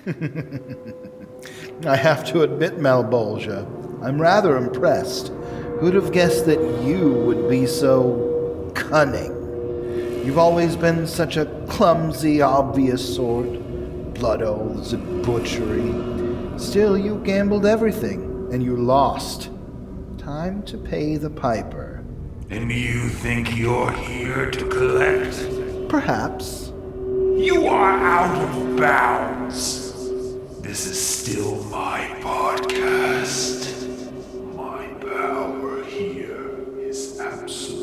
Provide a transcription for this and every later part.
I have to admit, Malebolgia, I'm rather impressed. Who'd have guessed that you would be so cunning? You've always been such a clumsy, obvious sort. Blood oaths and butchery. Still, you gambled everything, and you lost. Time to pay the piper. And you think you're here to collect? Perhaps. You are out of bounds. This is still my podcast. My power here is absolute.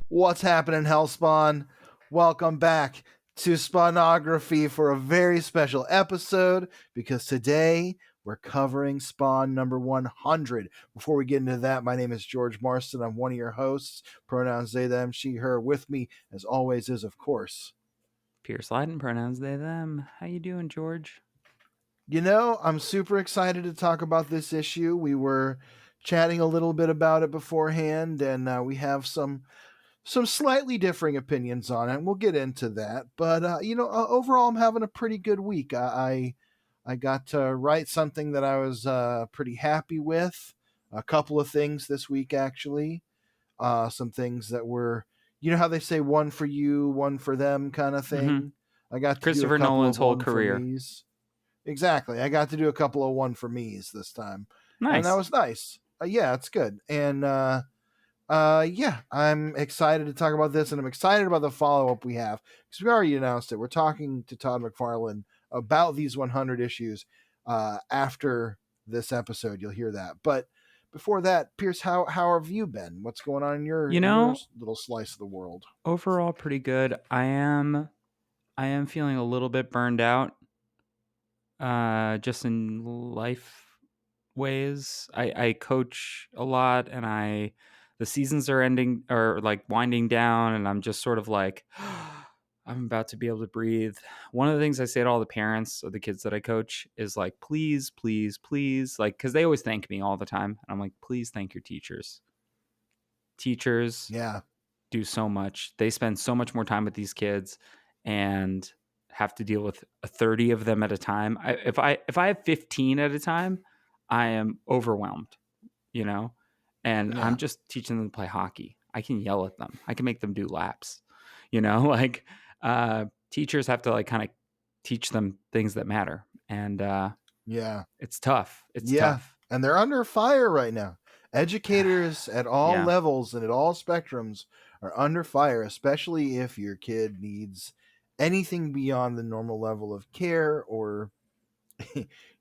What's happening, Hellspawn? Welcome back to Spawnography for a very special episode because today we're covering Spawn number 100. Before we get into that, my name is George Marston. I'm one of your hosts. Pronouns they, them, she, her. With me, as always, is, of course, Pierce Lyden, pronouns they, them. How you doing, George? You know, I'm super excited to talk about this issue. We were chatting a little bit about it beforehand, and we have some slightly differing opinions on it. We'll get into that, but overall, I'm having a pretty good week. I got to write something that I was pretty happy with. A couple of things this week, actually. Some things that were, you know how they say one for you, one for them kind of thing. Mm-hmm. I got to Christopher do a couple Nolan's of whole one career. For me's. Exactly. I got to do a couple of one for me's this time. Nice. And that was nice. Yeah, it's good. And yeah, I'm excited to talk about this, and I'm excited about the follow-up we have because we already announced it. We're talking to Todd McFarlane about these 100 issues after this episode. You'll hear that. But before that, Pierce, how have you been? What's going on in your little slice of the world? Overall, pretty good. I am feeling a little bit burned out. Just in life ways. I coach a lot, and the seasons are ending or like winding down, and I'm just sort of like I'm about to be able to breathe. One of the things I say to all the parents of the kids that I coach is like, please, please, please, like, because they always thank me all the time. And I'm like, please thank your teachers. Teachers do so much. They spend so much more time with these kids and have to deal with 30 of them at a time. If I have 15 at a time, I am overwhelmed, and I'm just teaching them to play hockey. I can yell at them. I can make them do laps, like teachers have to like kind of teach them things that matter. And it's tough. It's tough. And they're under fire right now. Educators at all levels and at all spectrums are under fire, especially if your kid needs anything beyond the normal level of care or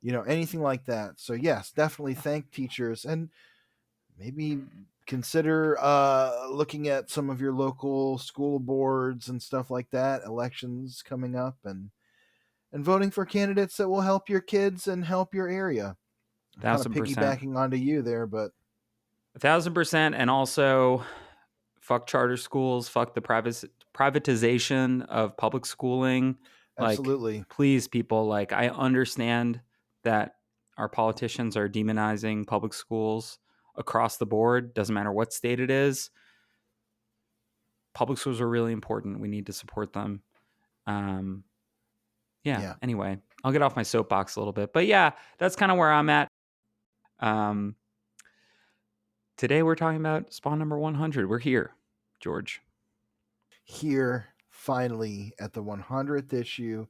anything like that. So yes, definitely thank teachers, and maybe consider looking at some of your local school boards and stuff like that, elections coming up, and voting for candidates that will help your kids and help your area. 1,000%. Kind of piggybacking onto you there, but 1,000%. And also, fuck charter schools, fuck the privatization of public schooling. Absolutely. Like, please, people, like, I understand that our politicians are demonizing public schools across the board. Doesn't matter what state it is. Public schools are really important. We need to support them. Anyway, I'll get off my soapbox a little bit. But yeah, that's kind of where I'm at. Today we're talking about Spawn number 100. We're here, George. Here, finally, at the 100th issue.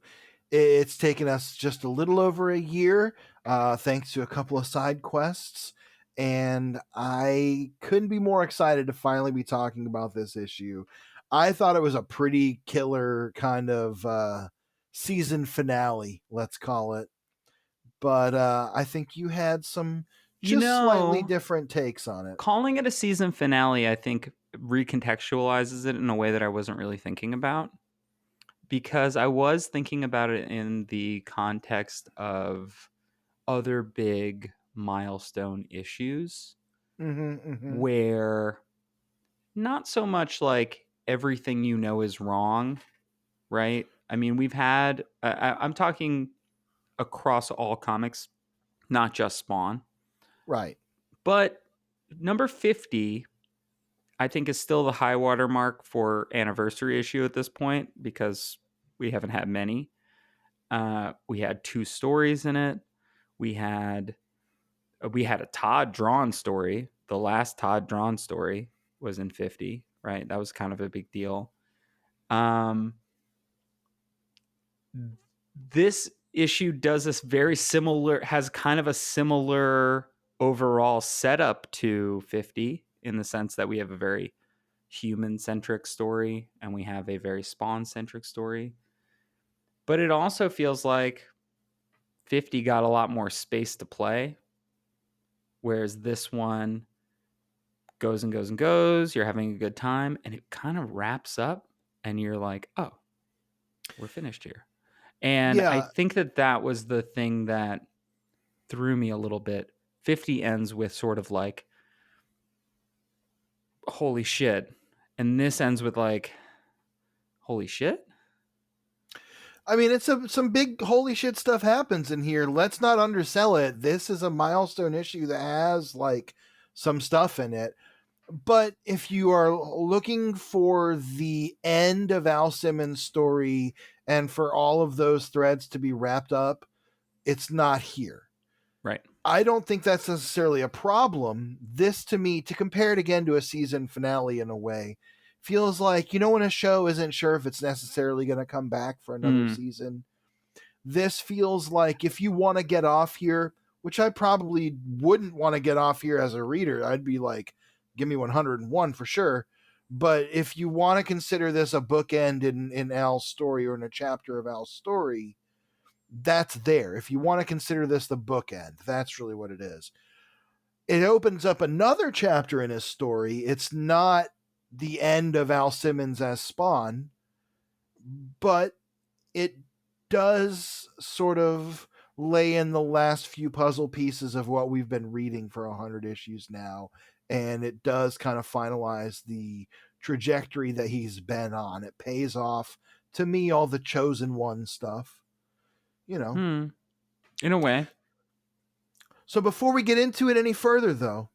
It's taken us just a little over a year, thanks to a couple of side quests, and I couldn't be more excited to finally be talking about this issue. I thought it was a pretty killer kind of season finale, let's call it. But I think you had some just slightly different takes on it. Calling it a season finale, I think, recontextualizes it in a way that I wasn't really thinking about, because I was thinking about it in the context of other big milestone issues where not so much like everything you know is wrong, right? I mean, we've had, I'm talking across all comics, not just Spawn. Right. But number 50, I think, is still the high water mark for anniversary issue at this point, because we haven't had many. We had 2 stories in it. We had a Todd drawn story. The last Todd drawn story was in 50, right? That was kind of a big deal. This issue does this very similar, has kind of a similar overall setup to 50, in the sense that we have a very human-centric story and we have a very Spawn-centric story. But it also feels like 50 got a lot more space to play, whereas this one goes and goes and goes. You're having a good time, and it kind of wraps up, and you're like, oh, we're finished here. And I think that was the thing that threw me a little bit. 50 ends with sort of like, holy shit. And this ends with like, holy shit? I mean, it's some big holy shit stuff happens in here. Let's not undersell it. This is a milestone issue that has like some stuff in it. But if you are looking for the end of Al Simmons' story and for all of those threads to be wrapped up, it's not here. Right. I don't think that's necessarily a problem. This, to me, to compare it again to a season finale in a way, feels like, when a show isn't sure if it's necessarily going to come back for another season. This feels like, if you want to get off here, which I probably wouldn't want to get off here as a reader, I'd be like, give me 101 for sure. But if you want to consider this a bookend in Al's story, or in a chapter of Al's story, that's there. If you want to consider this the bookend, that's really what it is. It opens up another chapter in his story. It's not the end of Al Simmons as Spawn, but it does sort of lay in the last few puzzle pieces of what we've been reading for 100 issues now, and it does kind of finalize the trajectory that he's been on. It pays off, to me, all the Chosen One stuff, in a way. So before we get into it any further, though,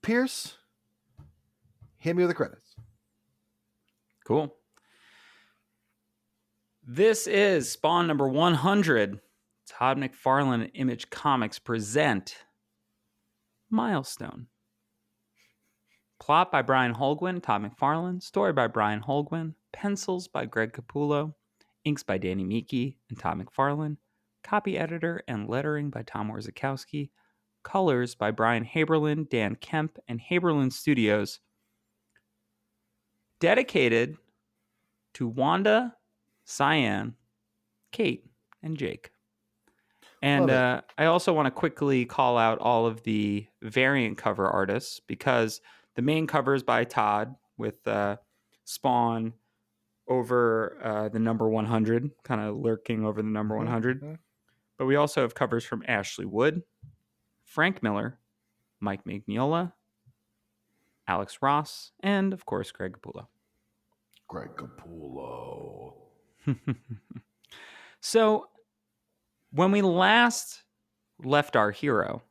Pierce, hit me with the credits. Cool. This is Spawn number 100. Todd McFarlane and Image Comics present Milestone. Plot by Brian Holguin, Todd McFarlane. Story by Brian Holguin. Pencils by Greg Capullo. Inks by Danny Meeke and Todd McFarlane. Copy editor and lettering by Tom Warzakowski. Colors by Brian Haberlin, Dan Kemp, and Haberlin Studios. Dedicated to Wanda, Cyan, Kate, and Jake. And I also want to quickly call out all of the variant cover artists, because the main cover is by Todd with Spawn over the number 100, kind of lurking over the number 100. But we also have covers from Ashley Wood, Frank Miller, Mike Mignola, Alex Ross, and of course, Greg Capullo. Greg Capullo. So when we last left our hero,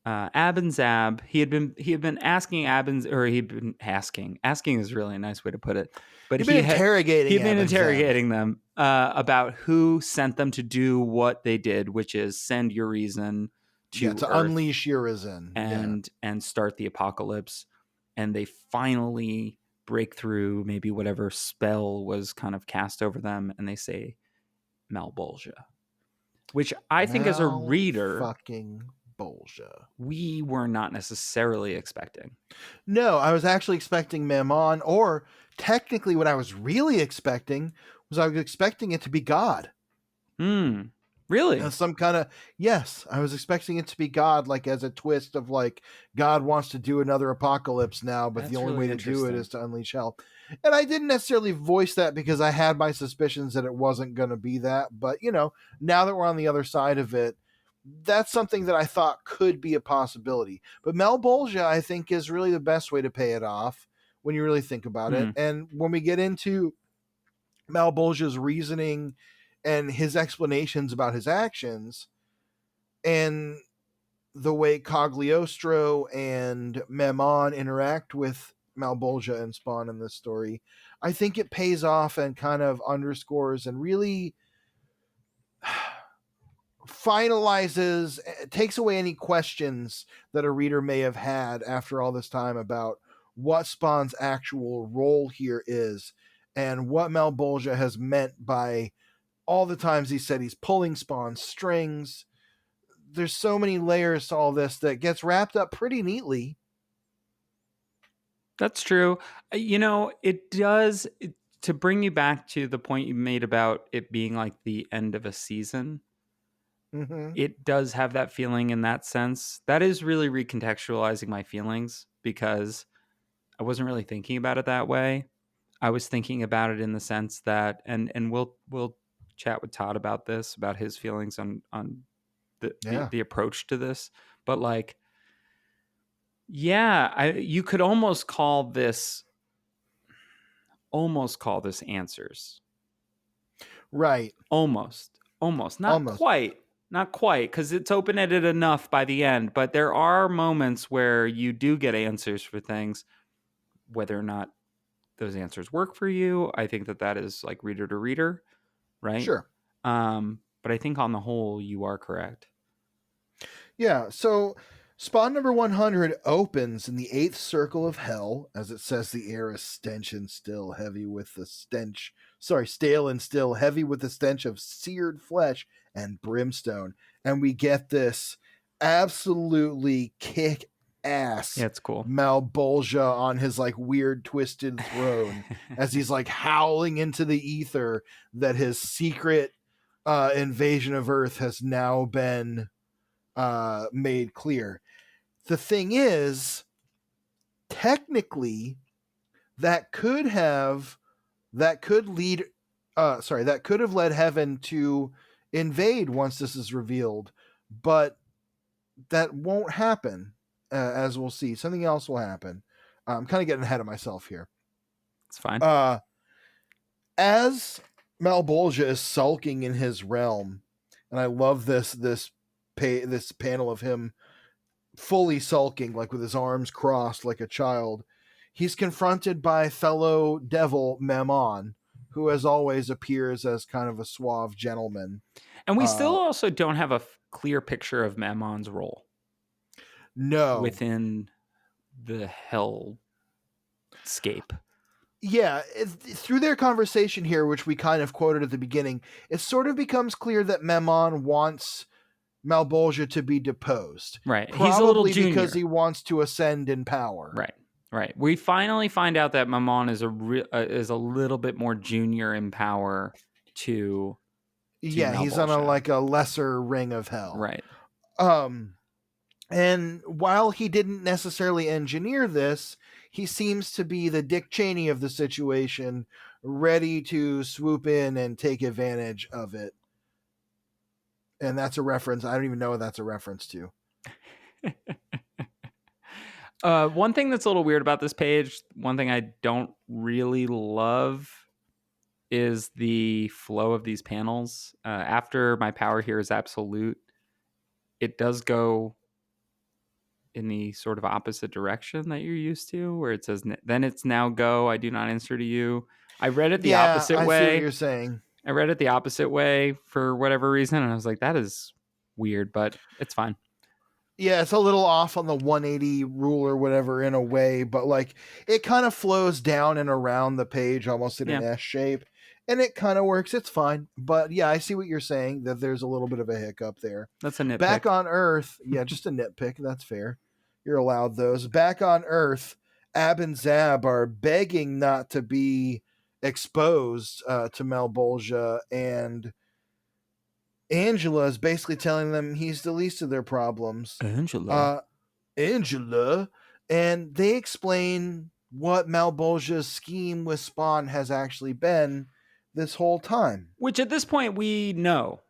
Abinzab, he had been asking asking is really a nice way to put it, but he'd been interrogating them about who sent them to do what they did, which is send Urizen to Earth unleash Urizen and start the apocalypse. And they finally break through maybe whatever spell was kind of cast over them, and they say Malebolgia, which I think as a reader, fucking Bolgia, we were not necessarily expecting. No, I was actually expecting Mammon, or technically what I was really expecting was I was expecting it to be God. Really? some kind of, yes, I was expecting it to be God, like as a twist of like God wants to do another apocalypse now, but the That's only way really to do it interesting. is to unleash hell. And I didn't necessarily voice that because I had my suspicions that it wasn't going to be that, but now that we're on the other side of it, that's something that I thought could be a possibility. But Malebolgia, I think, is really the best way to pay it off when you really think about it. Hmm. And when we get into Malebolgia's reasoning and his explanations about his actions and the way Cagliostro and Memon interact with Malebolgia and Spawn in this story, I think it pays off and kind of underscores and really finalizes, takes away any questions that a reader may have had after all this time about what Spawn's actual role here is and what Malebolgia has meant by all the times he said he's pulling Spawn's strings. There's so many layers to all this that gets wrapped up pretty neatly. That's true. It does, to bring you back to the point you made about it being like the end of a season. Mm-hmm. It does have that feeling in that sense. That is really recontextualizing my feelings because I wasn't really thinking about it that way. I was thinking about it in the sense that, and we'll chat with Todd about this, about his feelings on Yeah. the approach to this. But like, yeah, you could almost call this answers. Right. Almost, Almost. not quite, because it's open-ended enough by the end. But there are moments where you do get answers for things, whether or not those answers work for you. I think that is like reader to reader, right? Sure. But I think on the whole, you are correct. Yeah. So Spawn number 100 opens in the eighth circle of hell. As it says, the air is stench and still heavy with the stench. Sorry, stale and still heavy with the stench of seared flesh and brimstone. And we get this absolutely kick Yeah, ass it's cool. Malebolgia on his like weird twisted throne as he's like howling into the ether that his secret invasion of Earth has now been made clear. The thing is, technically, that could have that could have led Heaven to invade once this is revealed, but that won't happen, as we'll see. Something else will happen. I'm kind of getting ahead of myself here. It's fine. As Malebolgia is sulking in his realm, and I love this panel of him fully sulking, like with his arms crossed like a child. He's confronted by fellow devil Memon, who as always appears as kind of a suave gentleman. And we still also don't have a clear picture of Mammon's role. No. Within the hellscape. Yeah, through their conversation here, which we kind of quoted at the beginning, it sort of becomes clear that Memon wants Malebolgia to be deposed. Right. Probably he's a little junior. because he wants to ascend in power. Right. We finally find out that Mammon is a little bit more junior in power to yeah, Malebolgia. He's on a lesser ring of hell. Right. And while he didn't necessarily engineer this, he seems to be the Dick Cheney of the situation, ready to swoop in and take advantage of it. And that's a reference. I don't even know what that's a reference to. One thing that's a little weird about this page, one thing I don't really love, is the flow of these panels. After my power here is absolute, it does go in the sort of opposite direction that you're used to, where it says, then it's now go, I do not answer to you. I read it the opposite way. I see what you're saying. I read it the opposite way for whatever reason, and I was like, that is weird, but it's fine. Yeah, it's a little off on the 180 rule or whatever in a way, but like it kind of flows down and around the page almost in an S shape, and it kind of works. It's fine. But yeah, I see what you're saying, that there's a little bit of a hiccup there. That's a nitpick. Back on Earth, yeah, just a nitpick. That's fair. You're allowed those. Back on Earth, Ab and Zab are begging not to be exposed to Malebolgia, and Angela is basically telling them he's the least of their problems. Angela. Angela, and they explain what Malebolgia's scheme with Spawn has actually been this whole time. Which at this point we know.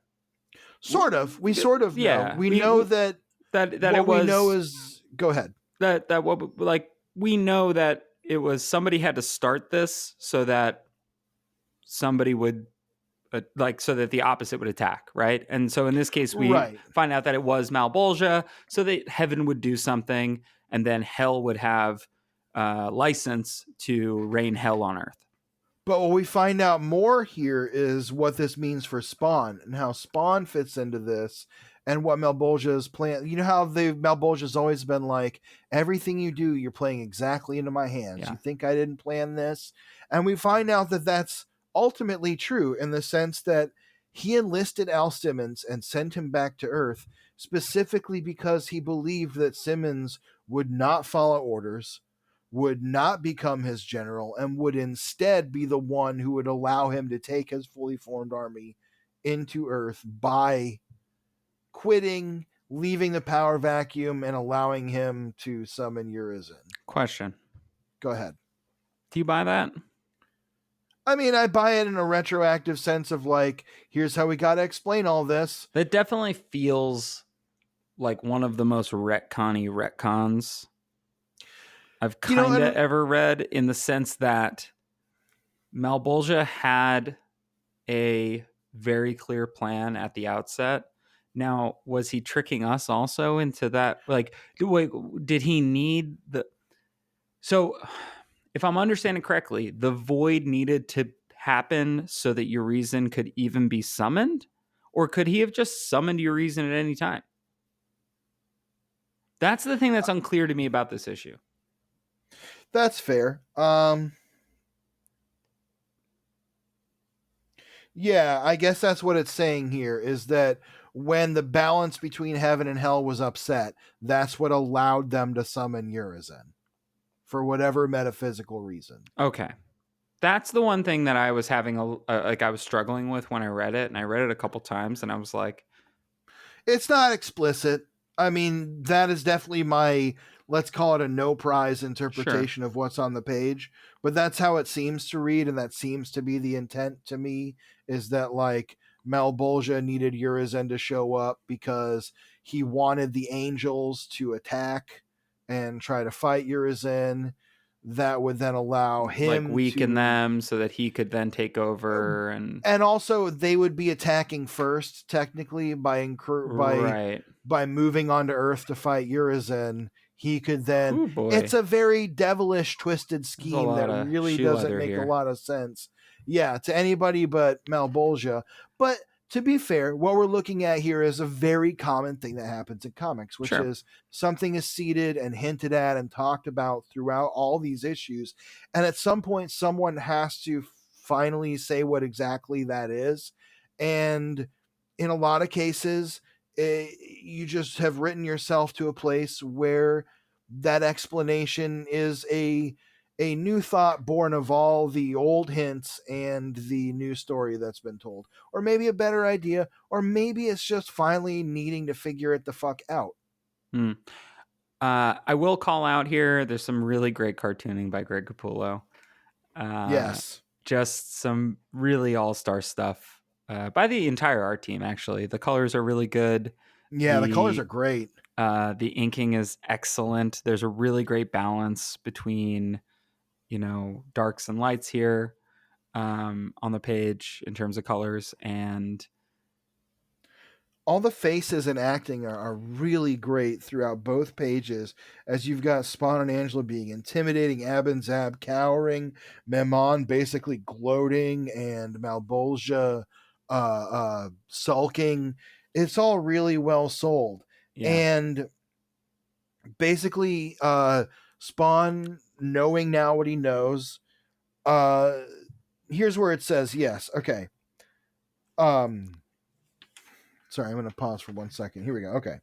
Sort of. We sort of know. Yeah, We know that that what it we know was is. Go ahead. that what like we know that it was somebody had to start this so that somebody would so that the opposite would attack, right? And so in this case, we Right. find out that it was Malebolgia, so that heaven would do something, and then hell would have license to rain hell on earth. But what we find out more here is what this means for Spawn and how Spawn fits into this and what Malebolgia's plan. You know how Malebolgia's always been like, everything you do, you're playing exactly into my hands. Yeah. You think I didn't plan this? And we find out that that's ultimately true in the sense that he enlisted Al Simmons and sent him back to Earth specifically because he believed that Simmons would not follow orders, would not become his general, and would instead be the one who would allow him to take his fully formed army into Earth by quitting, leaving the power vacuum, and allowing him to summon Urizen. Question. Go ahead. Do you buy that? I mean, I buy it in a retroactive sense of like, here's how we got to explain all this. That definitely feels like one of the most retconny retcons I've kind of ever read, in the sense that Malebolgia had a very clear plan at the outset. Now, was he tricking us also into that? Like, wait, did he need the... So, if I'm understanding correctly, the void needed to happen so that Urizen could even be summoned? Or could he have just summoned Urizen at any time? That's the thing that's unclear to me about this issue. That's fair. Yeah, I guess that's what it's saying here, is that when the balance between heaven and hell was upset, that's what allowed them to summon Urizen for whatever metaphysical reason. Okay. That's the one thing that I was having I was struggling with when I read it, and I read it a couple times, and I was like, it's not explicit. I mean, that is definitely my, let's call it a no prize interpretation of what's on the page, but that's how it seems to read, and that seems to be the intent to me, is that like Malebolgia needed Urizen to show up because he wanted the angels to attack and try to fight Urizen. That would then allow him like weaken them so that he could then take over, and also they would be attacking first technically by moving onto Earth to fight Urizen. He could then. It's a very devilish, twisted scheme that really doesn't make a lot of sense. Yeah, to anybody but Malebolgia. But to be fair, what we're looking at here is a very common thing that happens in comics, which is something is seeded and hinted at and talked about throughout all these issues. And at some point, someone has to finally say what exactly that is. And in a lot of cases, you just have written yourself to a place where that explanation is a new thought born of all the old hints and the new story that's been told. Or maybe a better idea, or maybe it's just finally needing to figure it the fuck out. I will call out here, there's some really great cartooning by Greg Capullo. Yes. Just some really all-star stuff by the entire art team, actually. The colors are really good. Yeah, the colors are great. The inking is excellent. There's a really great balance between, darks and lights here on the page in terms of colors, and all the faces and acting are really great throughout both pages, as you've got Spawn and Angela being intimidating, Ab and Zab cowering, Memon basically gloating, and Malebolgia sulking. It's all really well sold. Yeah. And basically Spawn knowing now what he knows. Here's where it says yes. Okay. Sorry, I'm going to pause for 1 second. Here we go. Okay.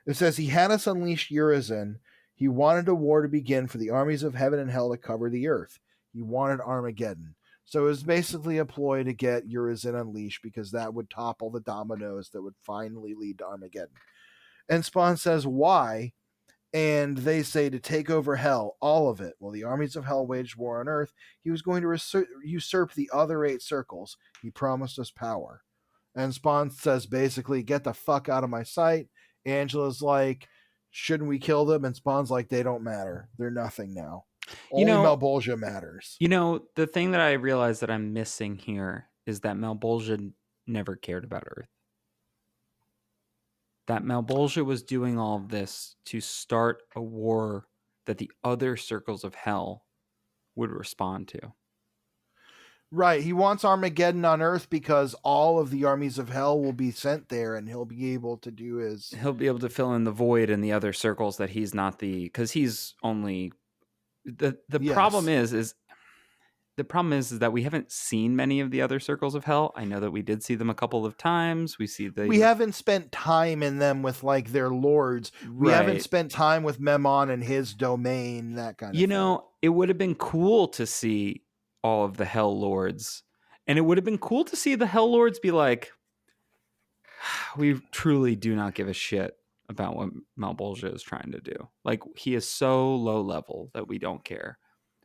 It says he had us unleash Urizen. He wanted a war to begin for the armies of heaven and hell to cover the earth. He wanted Armageddon. So it was basically a ploy to get Urizen unleashed because that would topple the dominoes that would finally lead to Armageddon. And Spawn says, why? And they say to take over Hell, all of it. While the armies of Hell waged war on Earth, he was going to usurp the other 8 circles. He promised us power. And Spawn says basically, get the fuck out of my sight. Angela's like, shouldn't we kill them? And Spawn's like, they don't matter. They're nothing now. Only Malebolgia matters. The thing that I realize that I'm missing here is that Malebolgia never cared about Earth. That Malebolgia was doing all of this to start a war that the other circles of Hell would respond to. Right. He wants Armageddon on Earth because all of the armies of Hell will be sent there, and he'll be able to do his... He'll be able to fill in the void in the other circles that he's not the... Because he's only... The Yes. problem is that we haven't seen many of the other circles of Hell. I know that we did see them a couple of times. We haven't spent time in them with like their lords. We haven't spent time with Memon and his domain, that kind of thing. It would have been cool to see all of the Hell Lords. And it would have been cool to see the Hell Lords be like, we truly do not give a shit about what Malebolgia is trying to do. Like, he is so low level that we don't care.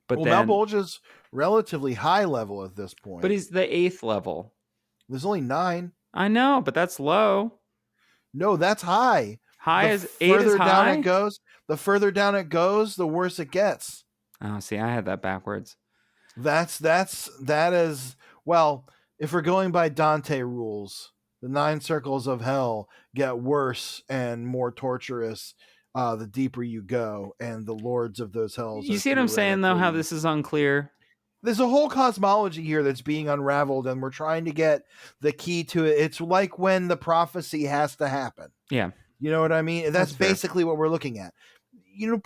But Malebolgia's relatively high level at this point. But he's the 8th level. There's only 9. I know, but that's low. No, that's high. High is 8 is high? The further down it goes, the worse it gets. Oh, see, I had that backwards. That is, well, if we're going by Dante rules, the 9 circles of Hell get worse and more torturous the deeper you go, and the lords of those hells. You see what I'm saying, though, how this is unclear? There's a whole cosmology here that's being unraveled, and we're trying to get the key to it. It's like when the prophecy has to happen. Yeah. You know what I mean? That's basically fair. What we're looking at.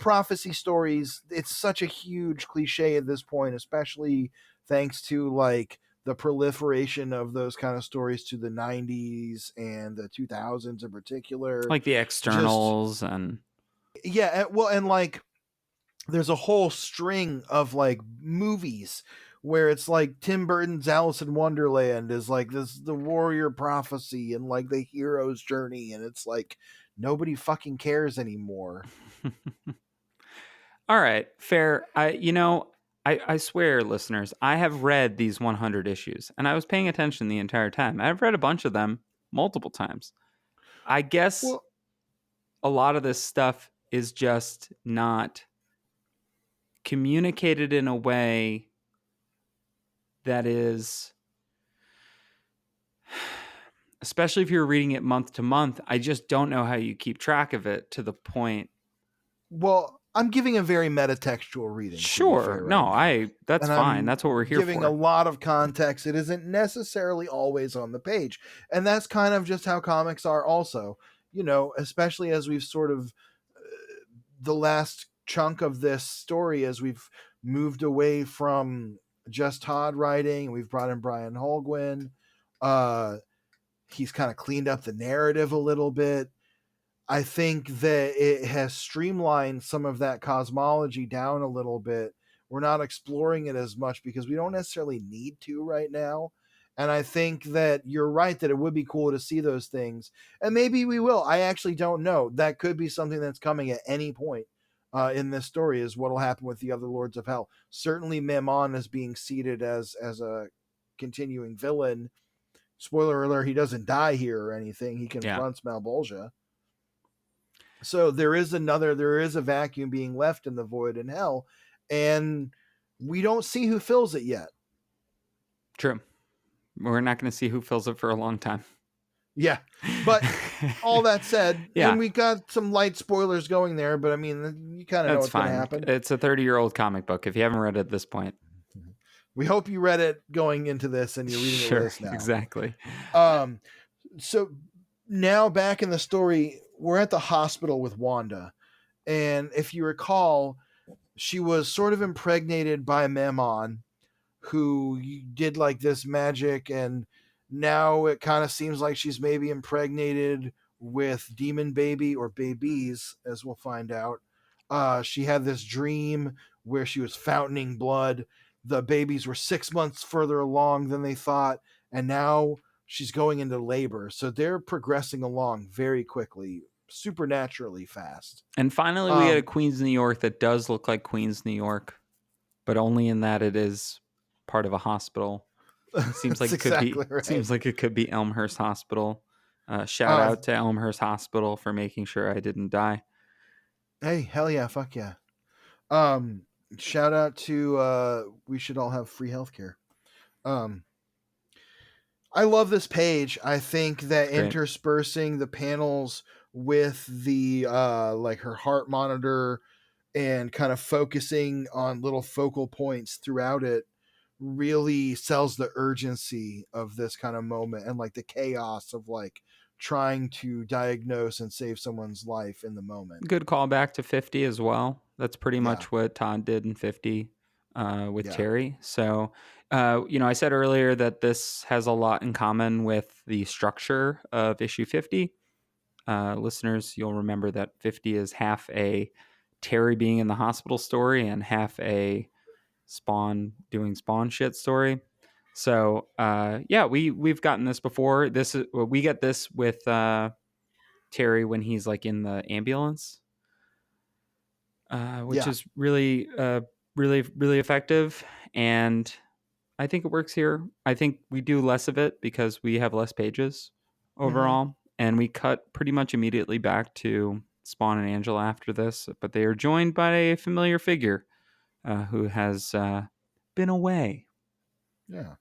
Prophecy stories, it's such a huge cliche at this point, especially thanks to like the proliferation of those kind of stories to the 90s and the 2000s in particular. Like the externals and... Yeah, well, and like there's a whole string of like movies where it's like Tim Burton's Alice in Wonderland is like the warrior prophecy and like the hero's journey, and it's like nobody fucking cares anymore. All right, fair. I swear, listeners, I have read these 100 issues, and I was paying attention the entire time. I've read a bunch of them multiple times. I guess a lot of this stuff is just not communicated in a way that is, especially if you're reading it month to month, I just don't know how you keep track of it to the point. Well, I'm giving a very metatextual reading. Sure. That's fine. That's what we're here for. Giving a lot of context. It isn't necessarily always on the page. And that's kind of just how comics are also, especially as we've sort of the last chunk of this story, as we've moved away from just Todd writing, we've brought in Brian Holguin. He's kind of cleaned up the narrative a little bit. I think that it has streamlined some of that cosmology down a little bit. We're not exploring it as much because we don't necessarily need to right now. And I think that you're right that it would be cool to see those things. And maybe we will. I actually don't know. That could be something that's coming at any point in this story, is what will happen with the other Lords of Hell. Certainly Memon is being seated as a continuing villain. Spoiler alert, he doesn't die here or anything. He confronts Malebolgia. So there is a vacuum being left in the void in Hell, and we don't see who fills it yet. True. We're not going to see who fills it for a long time. Yeah. But all that said, and we got some light spoilers going there, but I mean, you kind of know what's going to happen. It's a 30-year-old comic book. If you haven't read it at this point, we hope you read it going into this and you're reading it with us now. Exactly. So now back in the story, we're at the hospital with Wanda. And if you recall, she was sort of impregnated by Memon, who did like this magic, and now it kind of seems like she's maybe impregnated with Demon Baby or babies, as we'll find out. She had this dream where she was fountaining blood. the babies were 6 months further along than they thought, and now she's going into labor. So they're progressing along very quickly, supernaturally fast. And finally, we get a Queens, New York that does look like Queens, New York, but only in that it is part of a hospital. It seems like That's it could exactly be. right. Seems like it could be Elmhurst Hospital. Shout Uh, out to Elmhurst Hospital for making sure I didn't die. hey, hell yeah, fuck yeah. Um, Shout out to we should all have free healthcare. Um, I love this page. I think that It's great. interspersing the panels with the like her heart monitor and kind of focusing on little focal points throughout it really sells the urgency of this kind of moment and like the chaos of like trying to diagnose and save someone's life in the moment. Good callback to 50 as well. That's pretty Yeah. much what Todd did in 50 with Yeah. Terry. So, I said earlier that this has a lot in common with the structure of issue 50. Listeners, you'll remember that 50 is half a Terry being in the hospital story and half a Spawn doing Spawn shit story. So, we've gotten this before. We get this with Terry when he's like in the ambulance, which Yeah. is really, really effective. And I think it works here. I think we do less of it because we have less pages Mm-hmm. overall. And we cut pretty much immediately back to Spawn and Angela after this. But they are joined by a familiar figure who has been away. Yeah.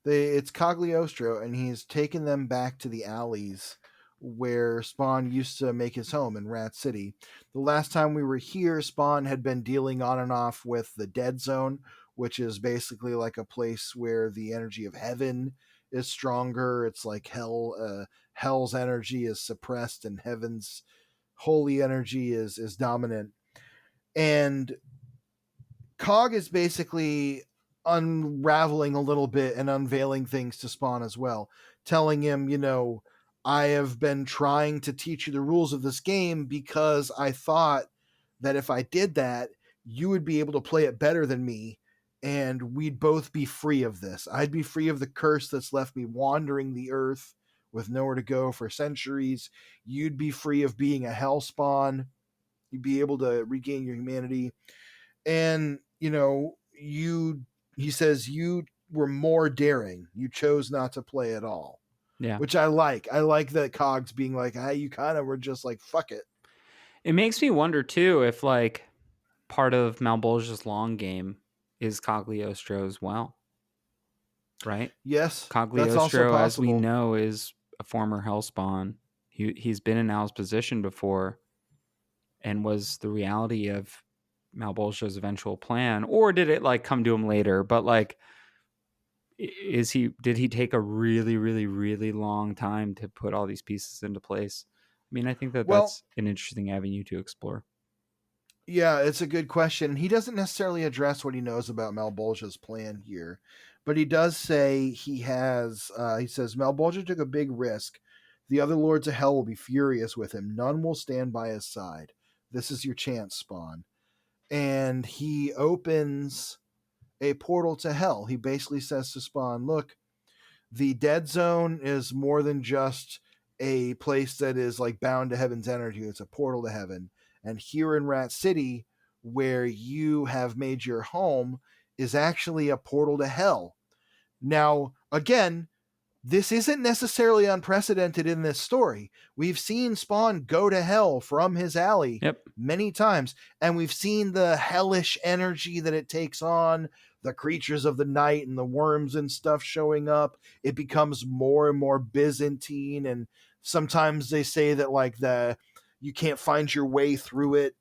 It's Cagliostro, and he's taken them back to the alleys where Spawn used to make his home in Rat City. The last time we were here, Spawn had been dealing on and off with the Dead Zone, which is basically like a place where the energy of heaven is stronger. It's like hell's energy is suppressed, and heaven's holy energy is dominant. And Cog is basically unraveling a little bit and unveiling things to Spawn as well, telling him, I have been trying to teach you the rules of this game because I thought that if I did that, you would be able to play it better than me and we'd both be free of this. I'd be free of the curse that's left me wandering the earth with nowhere to go for centuries. You'd be free of being a hell spawn. You'd be able to regain your humanity, and he says you were more daring, you chose not to play at all, Yeah. which I like that Cogs being like, you kind of were just like, fuck it. It makes me wonder too if like part of Malebolgia's long game is Cagliostro as well, right? Yes, that's also Cagliostro, as we possible. know, is a former Hellspawn. He's been in Al's position before and was the reality of Malebolgia's eventual plan, or did it like come to him later? But like, did he take a really, really, really long time to put all these pieces into place? I mean, I think that Well, that's an interesting avenue to explore. yeah, it's a good question. He doesn't necessarily address what he knows about Malebolgia's plan here, but he does say he says Malebolgia took a big risk. The other lords of hell will be furious with him. None will stand by his side. This is your chance, Spawn. And he opens a portal to hell. He basically says to Spawn, look, the dead zone is more than just a place that is like bound to heaven's energy. It's a portal to heaven. And here in Rat City, where you have made your home, is actually a portal to hell. Now, again, this isn't necessarily unprecedented in this story. We've seen Spawn go to hell from his alley Yep. many times, and we've seen the hellish energy that it takes on, the creatures of the night and the worms and stuff showing up. It becomes more and more Byzantine, and sometimes they say that like the you can't find your way through it.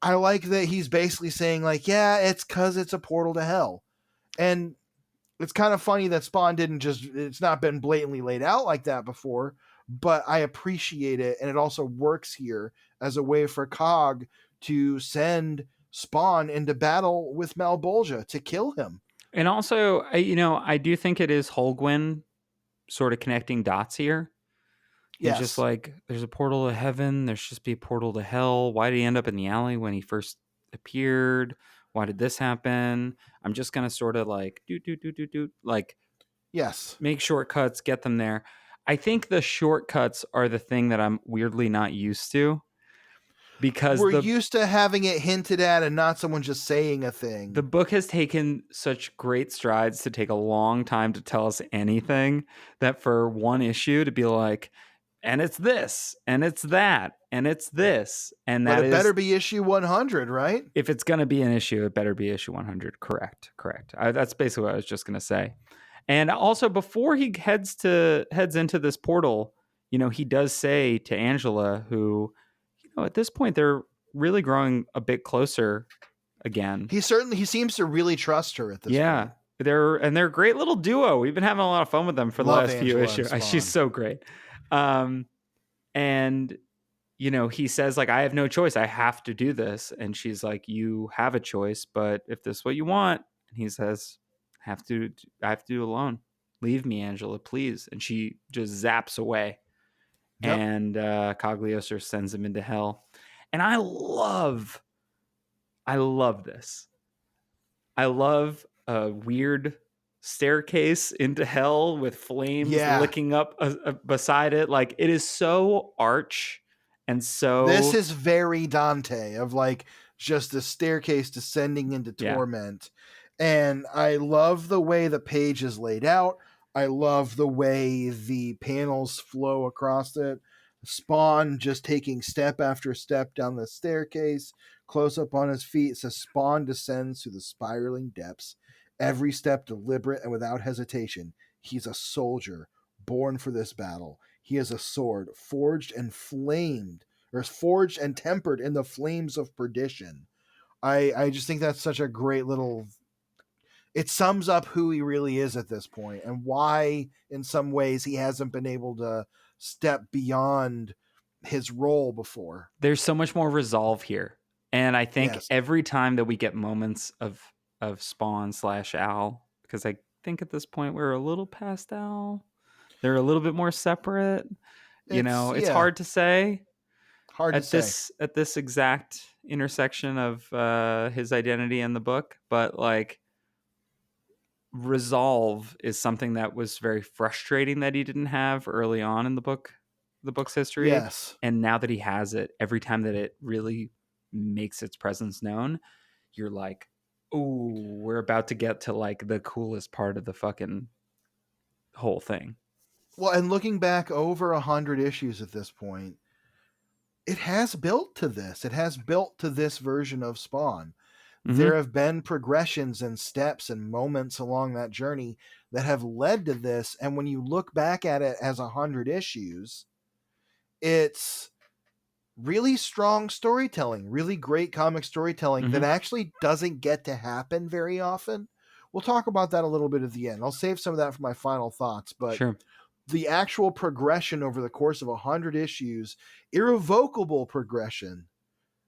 I like that he's basically saying like, yeah, it's cuz it's a portal to hell. And it's kind of funny that Spawn didn't it's not been blatantly laid out like that before, but I appreciate it. And it also works here as a way for Cog to send Spawn into battle with Malebolgia to kill him. And also, I do think it is Holguin sort of connecting dots here. He's just Yes. like, there's a portal to heaven. There should just be a portal to hell. Why did he end up in the alley when he first appeared? Why did this happen? I'm just gonna sort of like do like Yes. make shortcuts, get them there. I think the shortcuts are the thing that I'm weirdly not used to because We're used to having it hinted at and not someone just saying a thing. the book has taken such great strides to take a long time to tell us anything that for one issue to be like, and it's this, and it's that, and it's this, and But that it better is, be issue 100, right? if it's going to be an issue, it better be issue 100. Correct. That's basically what I was just going to say. And also, before he heads into this portal, he does say to Angela, who, at this point they're really growing a bit closer again. He seems to really trust her at this Yeah. point. They're a great little duo. We've been having a lot of fun with them for the Love last few Angela and issues. She's Spawn. so great. And he says, like, I have no choice. I have to do this. And she's like, you have a choice, but if this is what you want, and he says, I have to do it alone. Leave me, Angela, please. And she just zaps away. Yep. And Cagliostro sends him into hell. And I love this. I love a weird staircase into hell with flames licking up beside it. Like, it is so arch and so. This is very Dante, of like just a staircase descending into torment. And I love the way the page is laid out. I love the way the panels flow across it. Spawn just taking step after step down the staircase, close up on his feet, says Spawn descends through the spiraling depths, every step deliberate and without hesitation. He's a soldier, born for this battle. He has a sword, forged and tempered in the flames of perdition. I just think that's such a great little. It sums up who he really is at this point and why, in some ways, he hasn't been able to step beyond his role before. There's so much more resolve here. And I think Yes. every time that we get moments of Spawn / Al, because I think at this point we're a little past Al, they're a little bit more separate. It's hard to say. Hard to say. At this exact intersection of his identity in the book, but like, resolve is something that was very frustrating that he didn't have early on in the book's history. Yes. And now that he has it, every time that it really makes its presence known, you're like, oh, we're about to get to like the coolest part of the fucking whole thing. Well, and looking back over 100 issues at this point, it has built to this. It has built to this version of Spawn. Mm-hmm. There have been progressions and steps and moments along that journey that have led to this. And when you look back at it as 100 issues, it's really strong storytelling, really great comic storytelling that actually doesn't get to happen very often. We'll talk about that a little bit at the end. I'll save some of that for my final thoughts, but sure. The actual progression over the course of 100 issues, irrevocable progression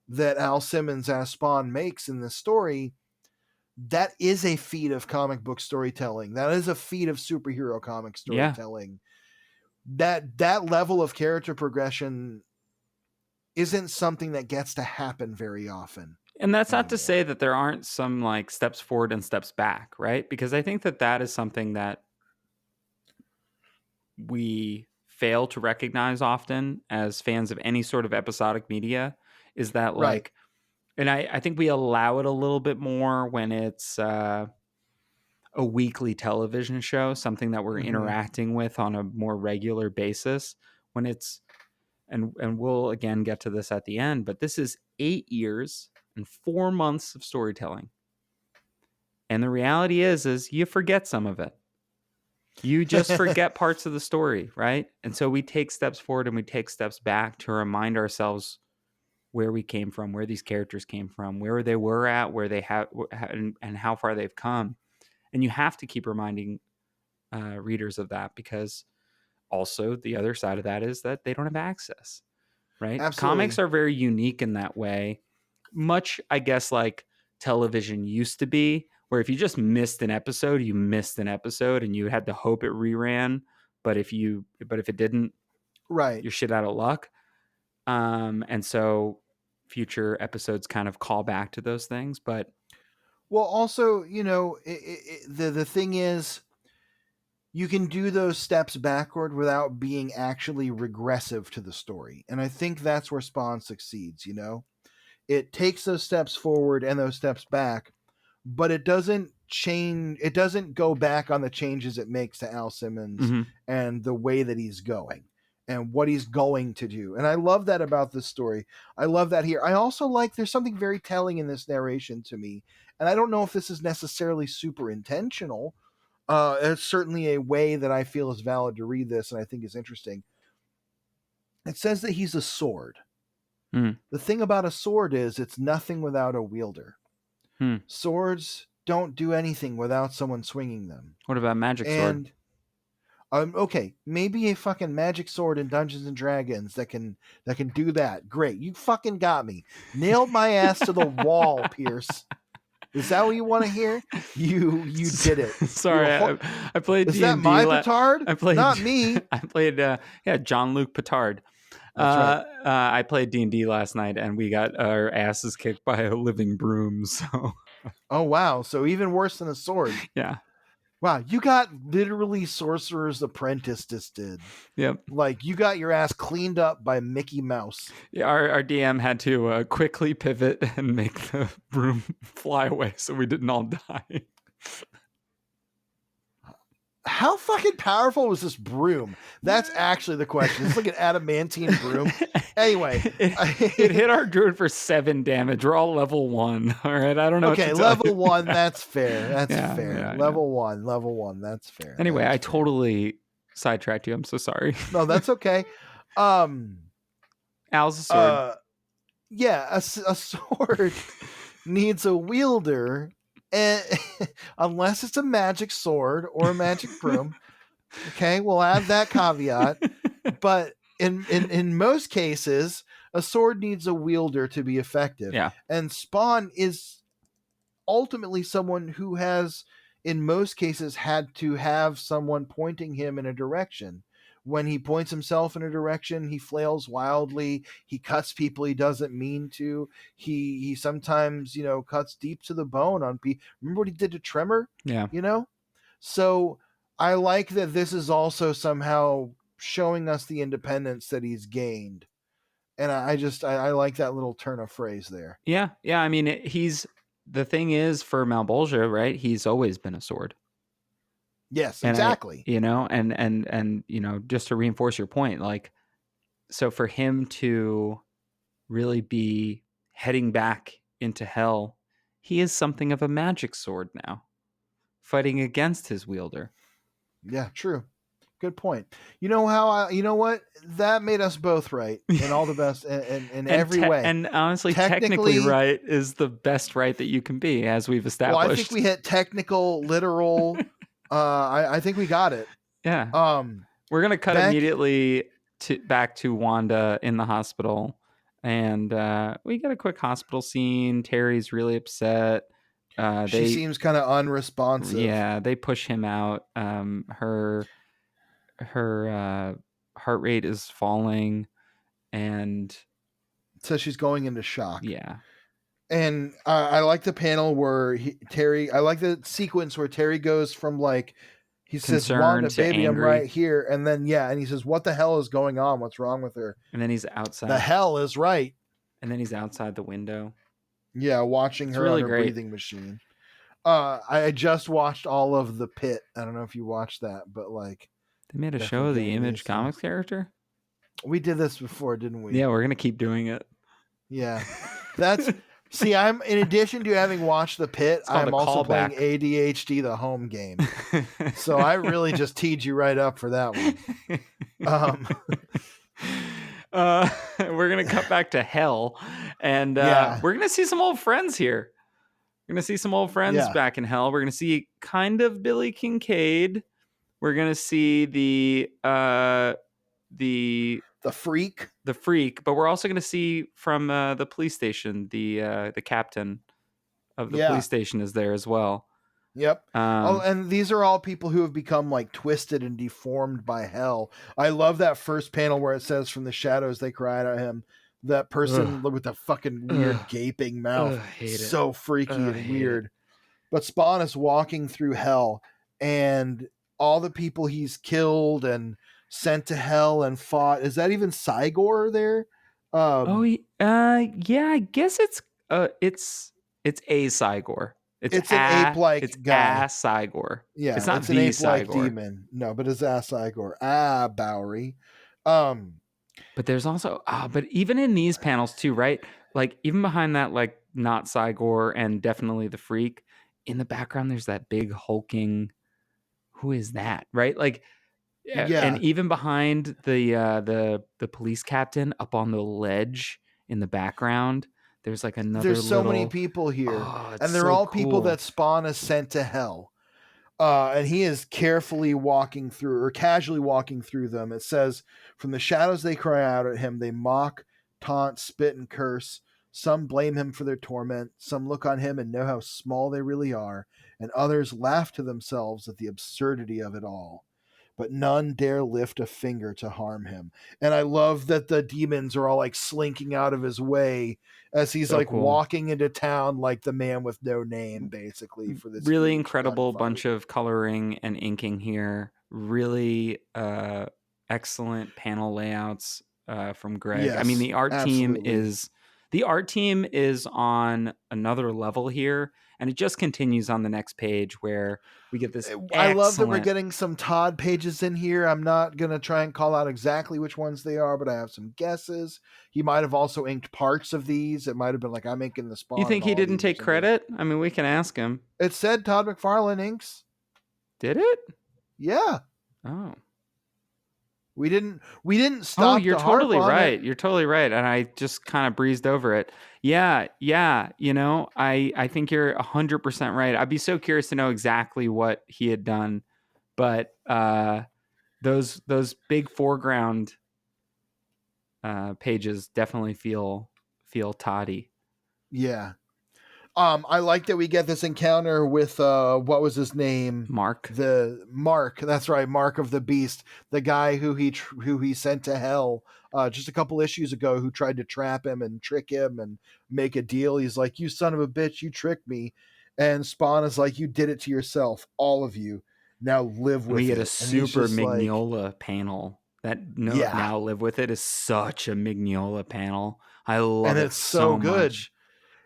that Al Simmons as Spawn makes in this story, that is a feat of comic book storytelling. That is a feat of superhero comic storytelling. Yeah. That level of character progression isn't something that gets to happen very often. And that's not to say that there aren't some like steps forward and steps back, right? Because I think that is something that we fail to recognize often as fans of any sort of episodic media, is that like, and I think we allow it a little bit more when it's a weekly television show, something that we're interacting with on a more regular basis. When it's, and we'll again get to this at the end, but this is 8 years and 4 months of storytelling. And the reality is you forget some of it. You just forget parts of the story, right? And so we take steps forward and we take steps back to remind ourselves where we came from, where these characters came from, where they were at, where they have, and how far they've come. And you have to keep reminding readers of that, because also the other side of that is that they don't have access, right? Absolutely. Comics are very unique in that way. Much, I guess, like television used to be, where if you just missed an episode, you missed an episode and you had to hope it reran. But if it didn't, right, you're shit out of luck. And so future episodes kind of call back to those things. But Well, also, the thing is, you can do those steps backward without being actually regressive to the story, and I think that's where Spawn succeeds. It takes those steps forward and those steps back, but it doesn't change. It doesn't go back on the changes it makes to Al Simmons Mm-hmm. and the way that he's going and what he's going to do. And I love that about this story. I love that here. I also like there's something very telling in this narration to me. And I don't know if this is necessarily super intentional. It's certainly a way that I feel is valid to read this and I think is interesting. It says that he's a sword. Mm. The thing about a sword is it's nothing without a wielder. Swords don't do anything without someone swinging them. What about magic sword? And okay, maybe a fucking magic sword in Dungeons and Dragons that can do that. Great, you fucking got me. Nailed my ass to the wall, Pierce. Is that what you want to hear? You did it. Sorry, I played. Is D&D that my petard? I played, not me. I played. Jean-Luc Petard. That's right. I played D&D last night, and we got our asses kicked by a living broom. So. Oh wow! So even worse than a sword. Yeah. Wow, you got literally Sorcerer's Apprentice did. Yep. Like you got your ass cleaned up by Mickey Mouse. Yeah, our DM had to quickly pivot and make the broom fly away so we didn't all die. How fucking powerful was this broom? That's actually the question. It's like an adamantine broom. Anyway, it hit our druid for 7 damage. We're all level 1. All right, I don't know. Okay, level 1. That's fair. That's fair. Yeah, level 1. That's fair. Anyway, that's I fair. totally sidetracked you. I'm so sorry. No, that's okay. Al's a sword. Yeah, a sword needs a wielder. And unless it's a magic sword or a magic broom, okay, we'll add that caveat. But in most cases, a sword needs a wielder to be effective. Yeah. And Spawn is ultimately someone who has, in most cases, had to have someone pointing him in a direction. When he points himself in a direction, he flails wildly. He cuts people he doesn't mean to. He sometimes, cuts deep to the bone on people. Remember what he did to Tremor? Yeah. So I like that this is also somehow showing us the independence that he's gained. And I like that little turn of phrase there. Yeah. Yeah. I mean, the thing is for Malebolgia, right? He's always been a sword. Yes, exactly. And just to reinforce your point, like, so for him to really be heading back into hell, he is something of a magic sword now, fighting against his wielder. Yeah, true. Good point. You know what? That made us both right in all the best in every way. And honestly, technically right is the best right that you can be, as we've established. Well, I think we hit technical, literal. I think we got it. Yeah. We're gonna cut immediately back to Wanda in the hospital, and we get a quick hospital scene. Terry's really upset. She seems kind of unresponsive. Yeah, they push him out. Her heart rate is falling, and so she's going into shock. Yeah. And I like the panel where Terry. I like the sequence where Terry goes from like he says, "Wanda, baby, I'm right here," and then and he says, "What the hell is going on? What's wrong with her?" And then he's outside. The hell is right. And then he's outside the window. Yeah, watching her on her breathing machine. I just watched all of The Pit. I don't know if you watched that, but like they made a show of the Image Comics character. We did this before, didn't we? Yeah, we're gonna keep doing it. Yeah, that's. See, I'm in addition to having watched The Pit, I'm also playing ADHD the home game. So I really just teed you right up for that one. We're gonna cut back to hell, and we're gonna see some old friends here. We're gonna see some old friends back in hell. We're gonna see kind of Billy Kincaid. We're gonna see the freak, but we're also gonna see from the police station the captain of the police station is there as well. Yep. And these are all people who have become like twisted and deformed by hell. I love that first panel where it says, "From the shadows they cried at him." That person with the fucking weird gaping mouth, so freaky and weird. but Spawn is walking through hell, and all the people he's killed and sent to hell and fought. Is that even Cygor there? Oh, Um, yeah, I guess it's a Cygor. it's an ape-like It's a guy. Cygor. It's Yeah, not it's an the ape-like Cygor. demon. No, but it's a Cygor. Ah, Bowery. Um, But there's also but even in these panels too, right? Like even behind that, like not Cygor and definitely the freak, in the background there's that big hulking. Who is that? Right? Like and yeah, even behind the police captain up on the ledge in the background, there's like another there's so many little. people here, Oh, it's and they're so all people cool. that Spawn has sent to hell. And he is carefully walking through, or casually walking through them. It says, "From the shadows they cry out at him. They mock, taunt, spit, and curse. Some blame him for their torment. Some look on him and know how small they really are, and others laugh to themselves at the absurdity of it all. But none dare lift a finger to harm him." And I love that the demons are all like slinking out of his way as he's So like cool. walking into town like the man with no name, basically, for this Really huge incredible gunfight. bunch of coloring and inking here. Really excellent panel layouts from Greg. I mean, Yes, absolutely. the art team is on another level here, and it just continues on the next page where we get this I love that we're excellent. getting some Todd pages in here. I'm not going to try and call out exactly which ones they are, but I have some guesses. He might have also inked parts of these. It might have been like, I'm inking the You Spawn and think he all didn't these or take something. credit? I mean, we can ask him. It said Todd McFarlane inks. Did it? Yeah. Oh. We didn't Oh, stop you're to harp totally on it. right. You're totally right. And I just kind of breezed over it. Yeah, yeah. I think you're 100% right. I'd be so curious to know exactly what he had done. But those big foreground pages definitely feel toddy. Yeah. I like that we get this encounter with what was his name? Mark. The Mark. That's right, Mark of the Beast, the guy who he sent to hell just a couple issues ago, who tried to trap him and trick him and make a deal. He's like, "You son of a bitch, you tricked me," and Spawn is like, "You did it to yourself, all of you. Now live And we with get a it." And he's super just like, Mignola panel. That no, "Yeah," now live with it is such a Mignola panel. I love and it it's so so good. much.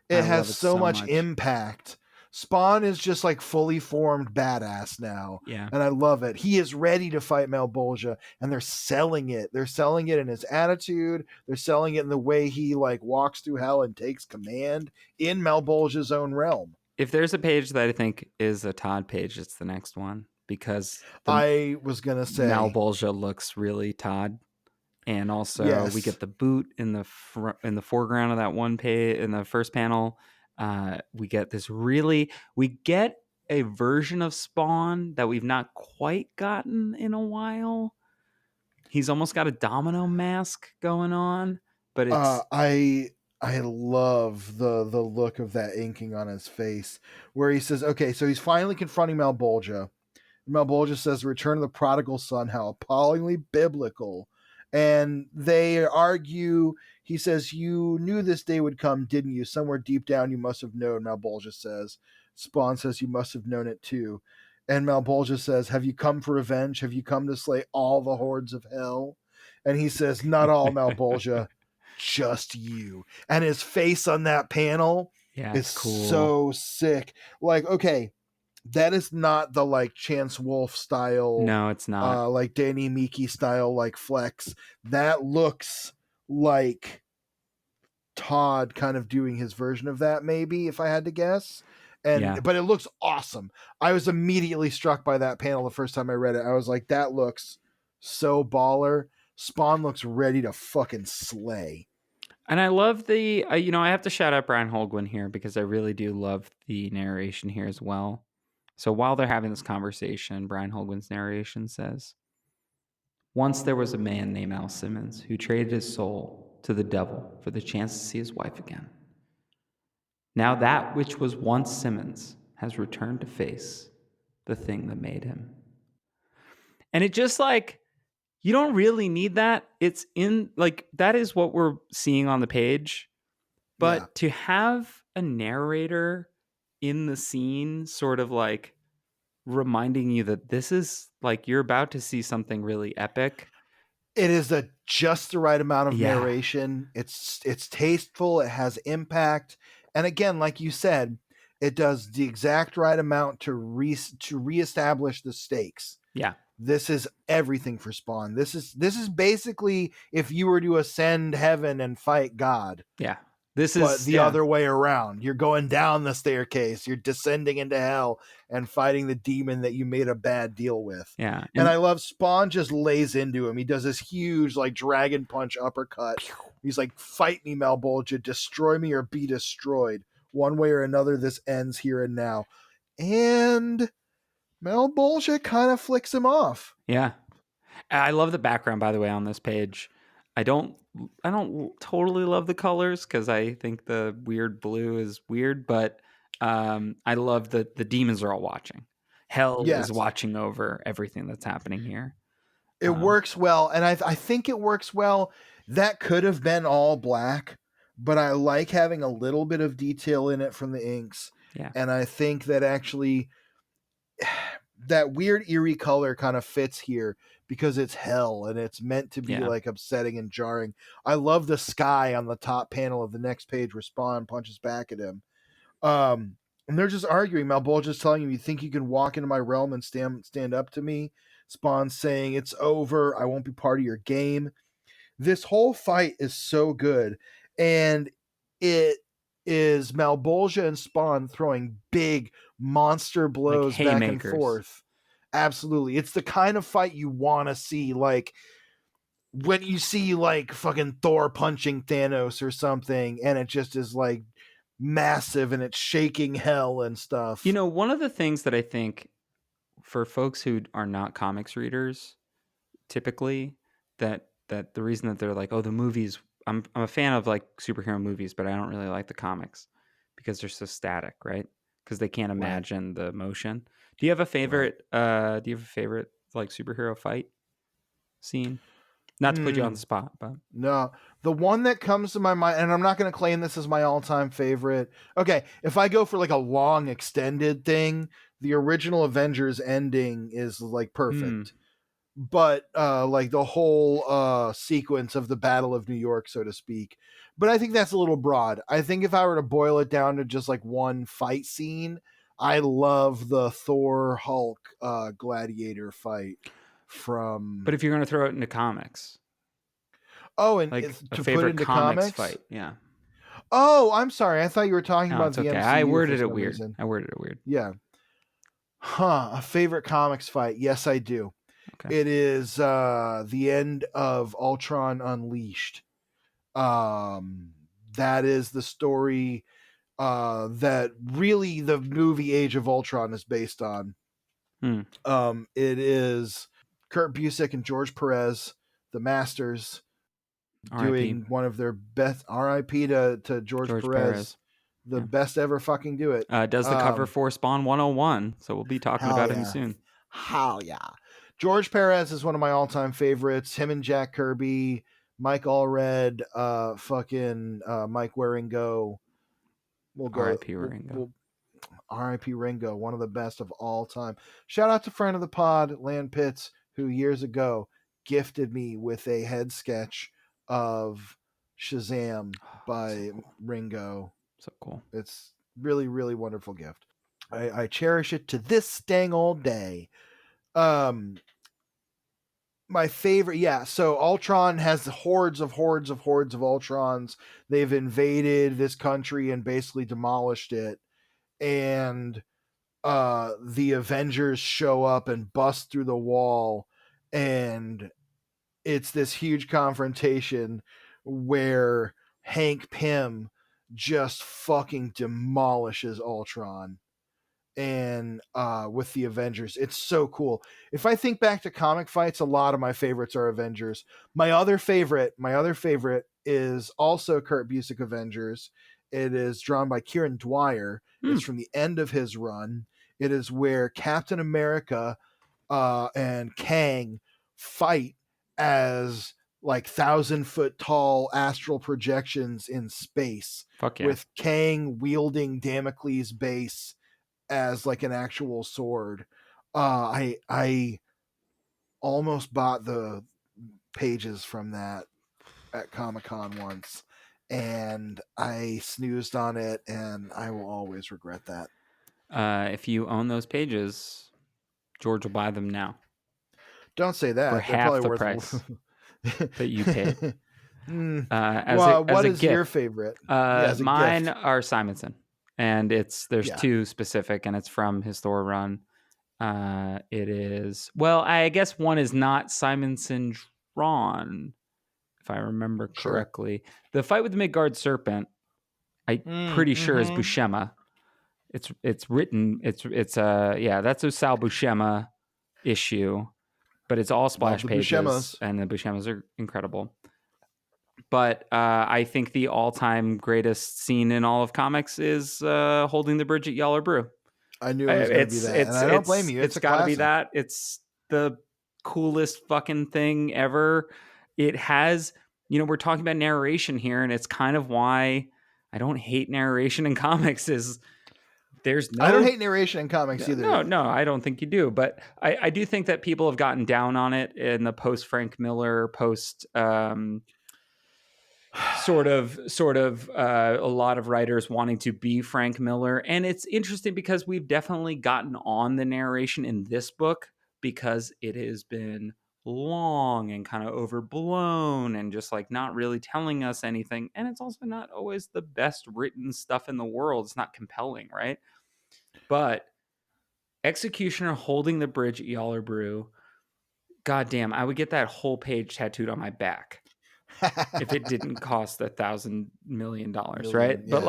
I It has love it so so much much. impact. Spawn is just like fully formed badass now, Yeah. and I love it. He is ready to fight Malebolgia, and they're selling it. They're selling it in his attitude. They're selling it in the way he like walks through hell and takes command in Malebolgia's own realm. If there's a page that I think is a Todd page, it's the next one because the I was gonna say Malebolgia looks really Todd, and also we yes. get the boot in the foreground of that one page in the first panel. We get a version of Spawn that we've not quite gotten in a while. He's almost got a domino mask going on, but Uh, it's I I love the look of that inking on his face, where he says, "Okay, so he's finally confronting Malebolgia." Malebolgia says, "Return of the Prodigal Son, how appallingly biblical." And they argue. He says, "You knew this day would come, didn't you? Somewhere deep down, you must have known," Malebolgia says. Spawn says, "You must have known it too." And Malebolgia says, "Have you come for revenge? Have you come to slay all the hordes of hell?" And he says, "Not all, Malebolgia, just you." And his face on that panel yeah, is it's cool. so sick. Like, okay, that is not the like Chance Wolf style, No, it's not. like Danny Miki style, like flex. That looks like Todd kind of doing his version of that, maybe, if I had to guess. And Yeah. but it looks awesome. I was immediately struck by that panel the first time I read it. I was like, that looks so baller. Spawn looks ready to fucking slay. And I love I have to shout out Brian Holguin here because I really do love the narration here as well. So while they're having this conversation, Brian Holguin's narration says, "Once there was a man named Al Simmons who traded his soul to the devil for the chance to see his wife again. Now that which was once Simmons has returned to face the thing that made him." And it just like, you don't really need that. It's in like, that is what we're seeing on the page. Yeah. But to have a narrator in the scene, sort of like reminding you that this is like you're about to see something really epic. It is just the right amount of Yeah. narration. It's tasteful. It has impact, and again, like you said, it does the exact right amount to reestablish the stakes. Yeah. This is everything for Spawn. This is basically if you were to ascend heaven and fight God. Yeah. This But is the other way around. You're going down the staircase, you're descending into hell and fighting the demon that you made a bad deal with. Yeah. And I love Spawn just lays into him. He does this huge like dragon punch uppercut. He's like, fight me, Malebolgia, destroy me or be destroyed. One way or another, this ends here and now. And Malebolgia kind of flicks him off. Yeah. I love the background, by the way, on this page. I don't totally love the colors because I think the weird blue is weird, but I love that the demons are all watching. Hell is watching over everything that's happening here. It works well, and I think it works well. That could have been all black, but I like having a little bit of detail in it from the inks. Yeah. And I think that actually that weird eerie color kind of fits here because it's hell and it's meant to be like upsetting and jarring. I love the sky on the top panel of the next page where Spawn punches back at him. And they're just arguing. Malebolgia's telling him, you think you can walk into my realm and stand up to me? Spawn's saying, it's over. I won't be part of your game. This whole fight is so good. And it is Malebolgia and Spawn throwing big monster blows like back and forth. Absolutely. It's the kind of fight you want to see. Like when you see like fucking Thor punching Thanos or something, and it just is like massive and it's shaking hell and stuff. You know, one of the things that I think for folks who are not comics readers, typically, that the reason that they're like, oh, the movies, I'm a fan of like superhero movies, but I don't really like the comics because they're so static, right? Because they can't imagine the motion. Do you have a favorite? Do you have a favorite like superhero fight scene? Not to put you on the spot, but no, the one that comes to my mind, and I'm not going to claim this is my all-time favorite. Okay, if I go for like a long extended thing, the original Avengers ending is like perfect. But like the whole sequence of the Battle of New York, so to speak. But I think that's a little broad. I think if I were to boil it down to just like one fight scene, I love the Thor Hulk gladiator fight from. But if you're going to throw it into comics, and like to put into comics fight, yeah. Oh, I'm sorry. I thought you were talking about the okay. MCU. I worded it weird. Yeah. A favorite comics fight? Yes, I do. Okay. It is the end of Ultron Unleashed. That is the story that really the movie Age of Ultron is based on. It is Kurt Busiek and George Perez, the Masters, doing one of their best. R.I.P. to George Perez. The best ever fucking do it. Does the cover for Spawn 101, so we'll be talking about him soon. Hell yeah. George Perez is one of my all-time favorites. Him and Jack Kirby, Mike Allred, Mike Waringo. We'll go R.I.P. Waringo. R.I.P. Ringo, one of the best of all time. Shout out to friend of the pod, Land Pitts, who years ago gifted me with a head sketch of Shazam by Ringo. So cool. It's really, really wonderful gift. I cherish it to this dang old day. My favorite, so Ultron has hordes of Ultrons. They've invaded this country and basically demolished it. And the Avengers show up and bust through the wall, and it's this huge confrontation where Hank Pym just fucking demolishes Ultron. And with the Avengers, it's so cool. If I think back to comic fights, a lot of my favorites are Avengers. My other favorite is also Kurt Busiek Avengers. It is drawn by Kieran Dwyer. It's from the end of his run. It is where Captain America and Kang fight as like 1,000-foot tall astral projections in space Fuck yeah. with Kang wielding Damocles' base as like an actual sword. I almost bought the pages from that at Comic-Con once, and I snoozed on it, and I will always regret that. If you own those pages, George will buy them now Don't say for that. They're half probably the worth. price that you paid. Well, As what a is your gift. favorite? Yeah, as a Mine gift. are Simonson, and there's Yeah, two specific, and it's from his Thor run. It is, well, I guess one is not Simonson drawn, if I remember sure. correctly. The fight with the Midgard serpent, I'm pretty sure is Mm-hmm. Buscema. It's written. Yeah, that's a Sal Buscema issue, but it's all Love splash the pages, Buscemas. and the Buscemas are incredible. But I think the all-time greatest scene in all of comics is holding the bridge at Yaller Brew. I knew it was going to be that, and I don't blame you. It's It's a got to be classic. that. It's the coolest fucking thing ever. It has, we're talking about narration here, and it's kind of why I don't hate narration in comics. Is there's I don't no hate narration in comics either. no, I don't think you do, but I do think that people have gotten down on it in the post Frank Miller, post sort of a lot of writers wanting to be Frank Miller. And it's interesting because we've definitely gotten on the narration in this book because it has been long and kind of overblown and just like not really telling us anything. And it's also not always the best written stuff in the world. It's not compelling, right? But Executioner holding the bridge at Yaller Brew, goddamn, I would get that whole page tattooed on my back if it didn't cost $1,000,000,000, Million, right? yeah.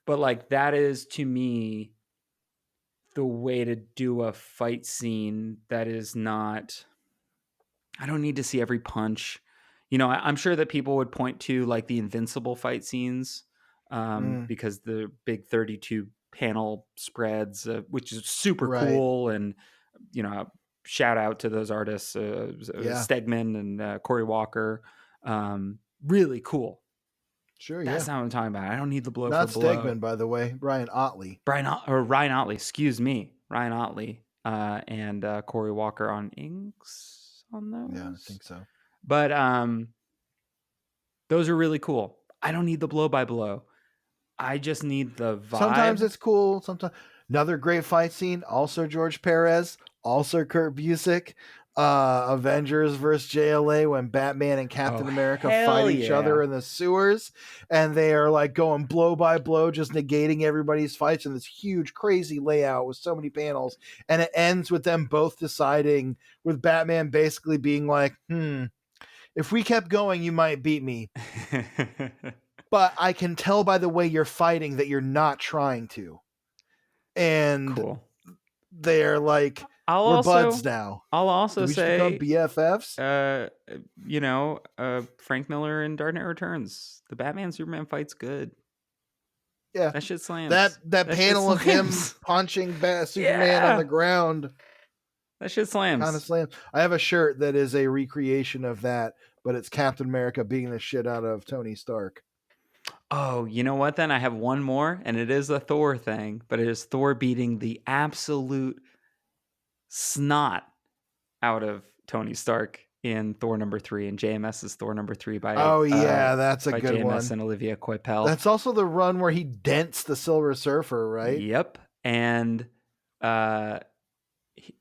But like that is to me the way to do a fight scene that is not. I don't need to see every punch. I'm sure that people would point to like the Invincible fight scenes Mm, because the big 32 panel spreads, which is super right. cool, and shout out to those artists, Yeah. Stegman and Corey Walker. Really cool. Sure, That's yeah. not what I'm talking about. I don't need the blow for Not blow. Stegman, by the way. Brian Otley. Ryan Otley, excuse me, Ryan Otley, and Corey Walker on inks on Yeah, I those. think so. But those are really cool. I don't need the blow by blow. I just need the Sometimes vibe. it's cool. Sometimes another great fight scene. Also George Perez. Also Kurt Busiek. Avengers versus JLA when Batman and Oh, Captain America fight hell each other yeah. in the sewers, and they are like going blow by blow, just negating everybody's fights in this huge, crazy layout with so many panels. And it ends with them both deciding, with Batman basically being like, if we kept going, you might beat me. But I can tell by the way you're fighting that you're not trying to. And Cool. they're like, I'll we're also buds now. I'll Do also we just become say BFFs? Frank Miller in Dark Knight Returns. The Batman Superman fight's good. Yeah. That shit That slams. that That shit panel of him slams. punching Superman on Yeah. the ground That shit kind of slams. slams. I have a shirt that is a recreation of that, but it's Captain America beating the shit out of Tony Stark. Oh, you know what then? I have one more, and it is a Thor thing, but it is Thor beating the absolute snot out of Tony Stark in Thor #3, and JMS's Thor #3 Oh yeah, that's a by good JMS one. and Olivia Coipel. That's also the run where he dents the Silver Surfer, right? Yep. And uh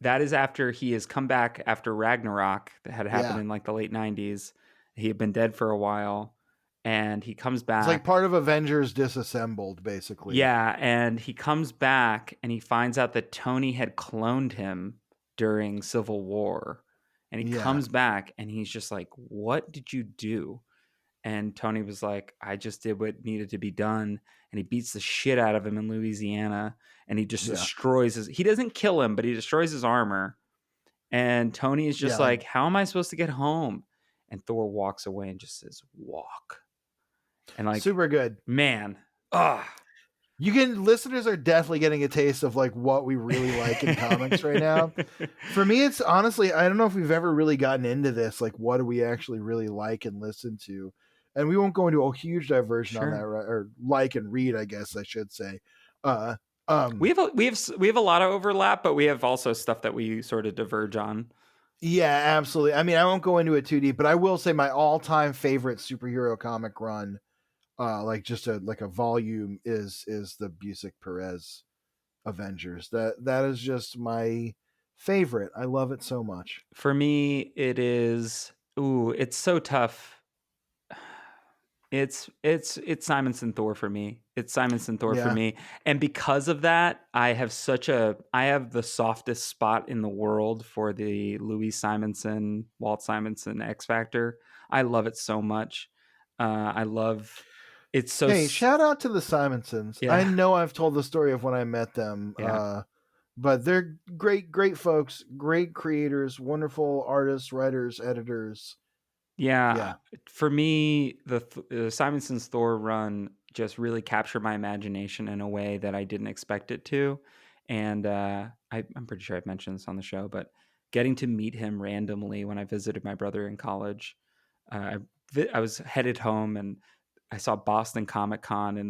that is after he has come back after Ragnarok that had happened Yeah. in like the late 90s. He had been dead for a while, and he comes It's like back. part of Avengers disassembled, basically. Yeah, and he comes back and he finds out that Tony had cloned him during Civil War. And he Yeah. comes back and he's just like, "What did you do?" And Tony was like, "I just did what needed to be done." And he beats the shit out of him in Louisiana, and he just Yeah. destroys his. He doesn't kill him, but he destroys his armor. And Tony is Yeah, just like like, "How am I supposed to get home?" And Thor walks away and just says, "Walk." And like, super good. man, ah. Listeners are definitely getting a taste of like what we really like in comics right now. For me, it's honestly, I don't know if we've ever really gotten into this. Like, what do we actually really like and listen to? And we won't go into a huge diversion on that, Sure. or like and read, I guess I should say. Uh, We um, have a lot of overlap, but we have also stuff that we sort of diverge on. yeah, absolutely. I mean, I won't go into it too deep, but I will say my all-time favorite superhero comic run, like just a volume, is the Busiek Perez Avengers. That is just my favorite. I love it so much. For me, it is. Ooh, it's so tough. It's Simonson Thor for me. It's Simonson Thor for Yeah. me. And because of that, I have the softest spot in the world for the Louis Simonson, Walt Simonson X Factor. I love it so much. I love it's so Hey, shout out to the Simonsons. I yeah. know I've told the story of when I met them, Yeah. but they're great folks, great creators, wonderful artists, writers, editors. Yeah, Yeah, for me, the Simonson's Thor run just really captured my imagination in a way that I didn't expect it to, and I'm pretty sure I've mentioned this on the show, but getting to meet him randomly when I visited my brother in college, I was headed home and I saw Boston Comic Con in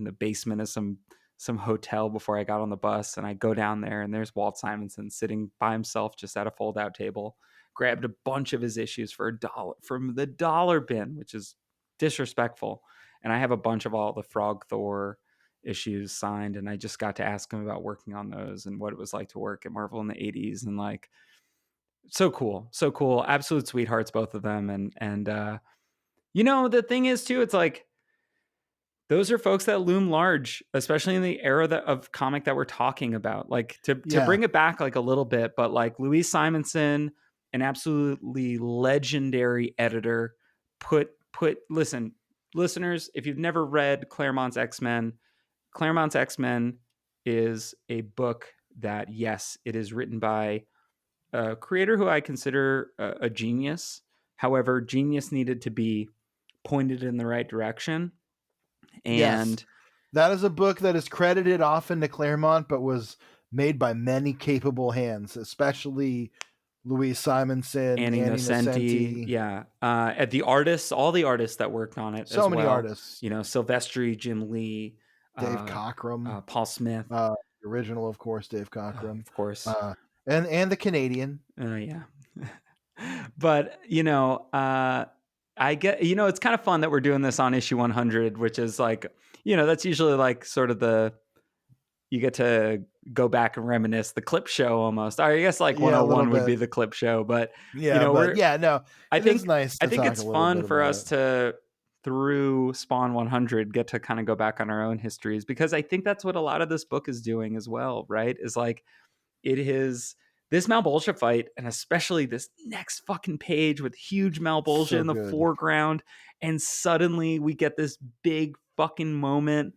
the basement of some hotel before I got on the bus, and I go down there and there's Walt Simonson sitting by himself just at a fold out table, grabbed a bunch of his issues for $1 from the dollar bin, which is disrespectful. And I have a bunch of all the Frog Thor issues signed, and I just got to ask him about working on those and what it was like to work at Marvel in the 80s. And like, so cool, so cool. Absolute sweethearts, both of them. And the thing is too, it's like those are folks that loom large, especially in the era of comic that we're talking about. Like to yeah, bring it back like a little bit, but like Louise Simonson, an absolutely legendary editor, put listen, listeners, if you've never read Claremont's X-Men is a book that, yes, it is written by a creator who I consider a genius. However, genius needed to be pointed in the right direction. yes. And That is a book that is credited often to Claremont, but was made by many capable hands, especially Louise Simonson, Annie Annie Nocenti, Nocenti, yeah, at the artists, all the artists that worked on it so as many well. artists. Silvestri, Jim Lee, Dave uh, Cockrum, Paul Smith, the original, of course, Dave Cockrum, of course. uh, and the Canadian. Yeah. But I get, it's kind of fun that we're doing this on issue 100, which is like, that's usually like sort of you get to go back and reminisce, the clip show almost. I guess like Yeah, a little 101 would be bit. the clip show, but Yeah, but we're yeah, no, I it is think nice I to think talk it's a little fun bit for about us it. to, through Spawn 100, get to kind of go back on our own histories, because I think that's what a lot of this book is doing as well, right? Is like, it is this Malebolgia fight, and especially this next fucking page with huge Malebolgia So in the good. foreground, and suddenly we get this big fucking moment.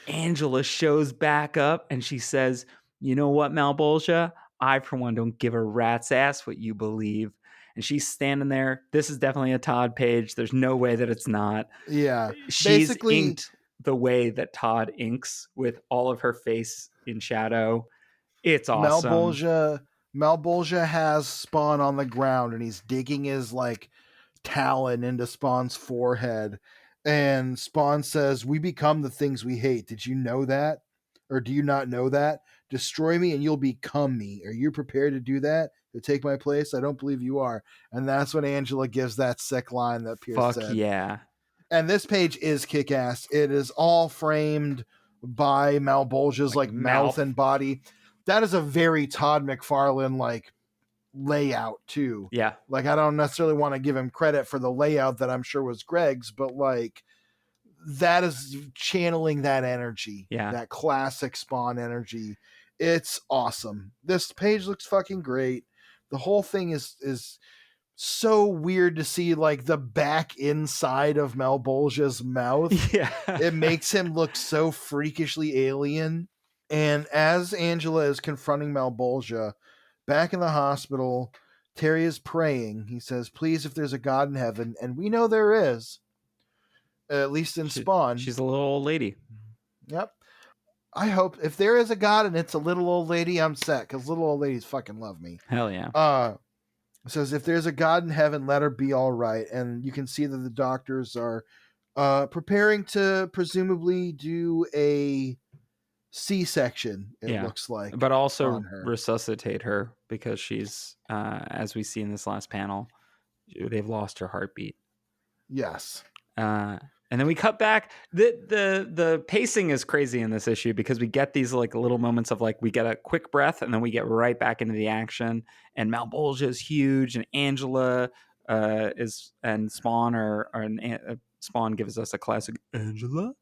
Angela shows back up and she says, "You know what, Malebolgia? I, for one, don't give a rat's ass what you believe." And she's standing there. This is definitely a Todd page. There's no way that it's not. Yeah, She's basically, inked the way that Todd inks, with all of her face in shadow. It's awesome. Malbolgia Malbolgia has Spawn on the ground and he's digging his like talon into Spawn's forehead. And Spawn says, "We become the things we hate. Did you know that? Or do you not know that? Destroy me and you'll become me. Are you prepared to do that? To take my place? I don't believe you are." And that's when Angela gives that sick line that Pierce Fuck said. yeah. And this page is kick ass. It is all framed by Malbolgia's Like like mouth mouth. and body. That is a very Todd McFarlane like layout too. Yeah. Like I don't necessarily want to give him credit for the layout that I'm sure was Greg's, but like that is channeling that energy, Yeah. that classic Spawn energy. It's awesome. This page looks fucking great. The whole thing is so weird to see like the back inside of Malbolgia's mouth. Yeah. It makes him look so freakishly alien. And as Angela is confronting Malbolgia back in the hospital, Terry is praying. He says, "Please, if there's a God in heaven," and we know there is, at least in Spawn. She's a little old lady. Yep. I hope if there is a god and it's a little old lady, I'm set because little old ladies fucking love me. Hell yeah. Says if there's a god in heaven, let her be all right. And you can see that the doctors are preparing to presumably do a C-section. It Yeah. looks like But also on her. resuscitate her because she's, as we see in this last panel, they've lost her heartbeat. Yes. And then we cut back. The pacing is crazy in this issue because we get these like little moments of like we get a quick breath and then we get right back into the action. And Malebolgia is huge, and Angela is and Spawn Spawn gives us a classic Angela.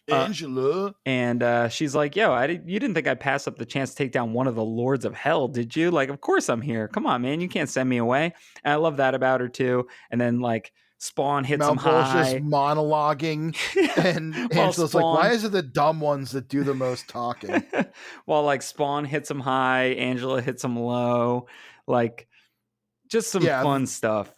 Angela. And she's like, "Yo, you didn't think I'd pass up the chance to take down one of the lords of hell, did you? Like, of course I'm here. Come on, man, you can't send me away." And I love that about her too. And then like Spawn hits him Malebolgia's high, monologuing, and while Angela's like, "Why is it the dumb ones that do the most talking?" while like Spawn hits him high, Angela hits him low, like just some fun stuff.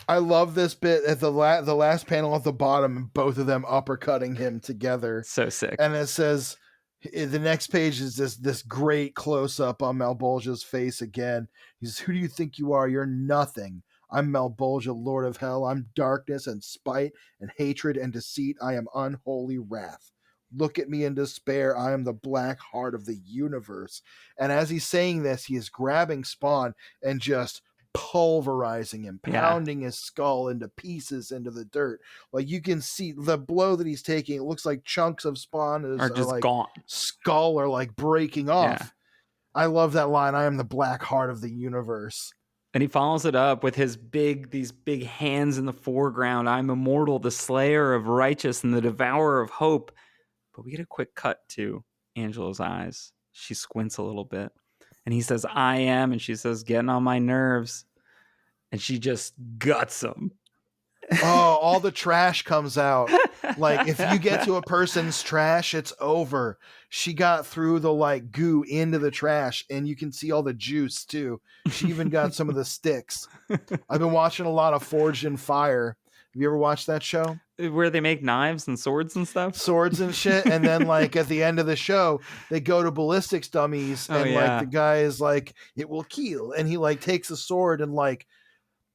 I love this bit at the last panel at the bottom, and both of them uppercutting him together. So sick. And it says the next page is this great close up on Malebolgia's face again. He says, "Who do you think you are? You're nothing. I'm Malebolgia, Lord of Hell. I'm darkness and spite and hatred and deceit. I am unholy wrath. Look at me in despair. I am the black heart of the universe." And as he's saying this, he is grabbing Spawn and just pulverizing him, pounding his skull into pieces into the dirt. Like you can see the blow that he's taking. It looks like chunks of Spawn are just like gone. Skull are like breaking off. Yeah. I love that line. I am the black heart of the universe. And he follows it up with these big hands in the foreground. I'm immortal, the slayer of righteous and the devourer of hope. But we get a quick cut to Angela's eyes. She squints a little bit. And he says, "I am." And she says, "Getting on my nerves." And she just guts him. Oh, all the trash comes out. Like if you get to a person's trash, it's over. She got through the like goo into the trash, and you can see all the juice too. She even got some of the sticks. I've been watching a lot of Forged in Fire. Have you ever watched that show? Where they make knives and swords and stuff? Swords and shit. And then like at the end of the show, they go to ballistics dummies, and like the guy is like, "It will kill." And he like takes a sword and like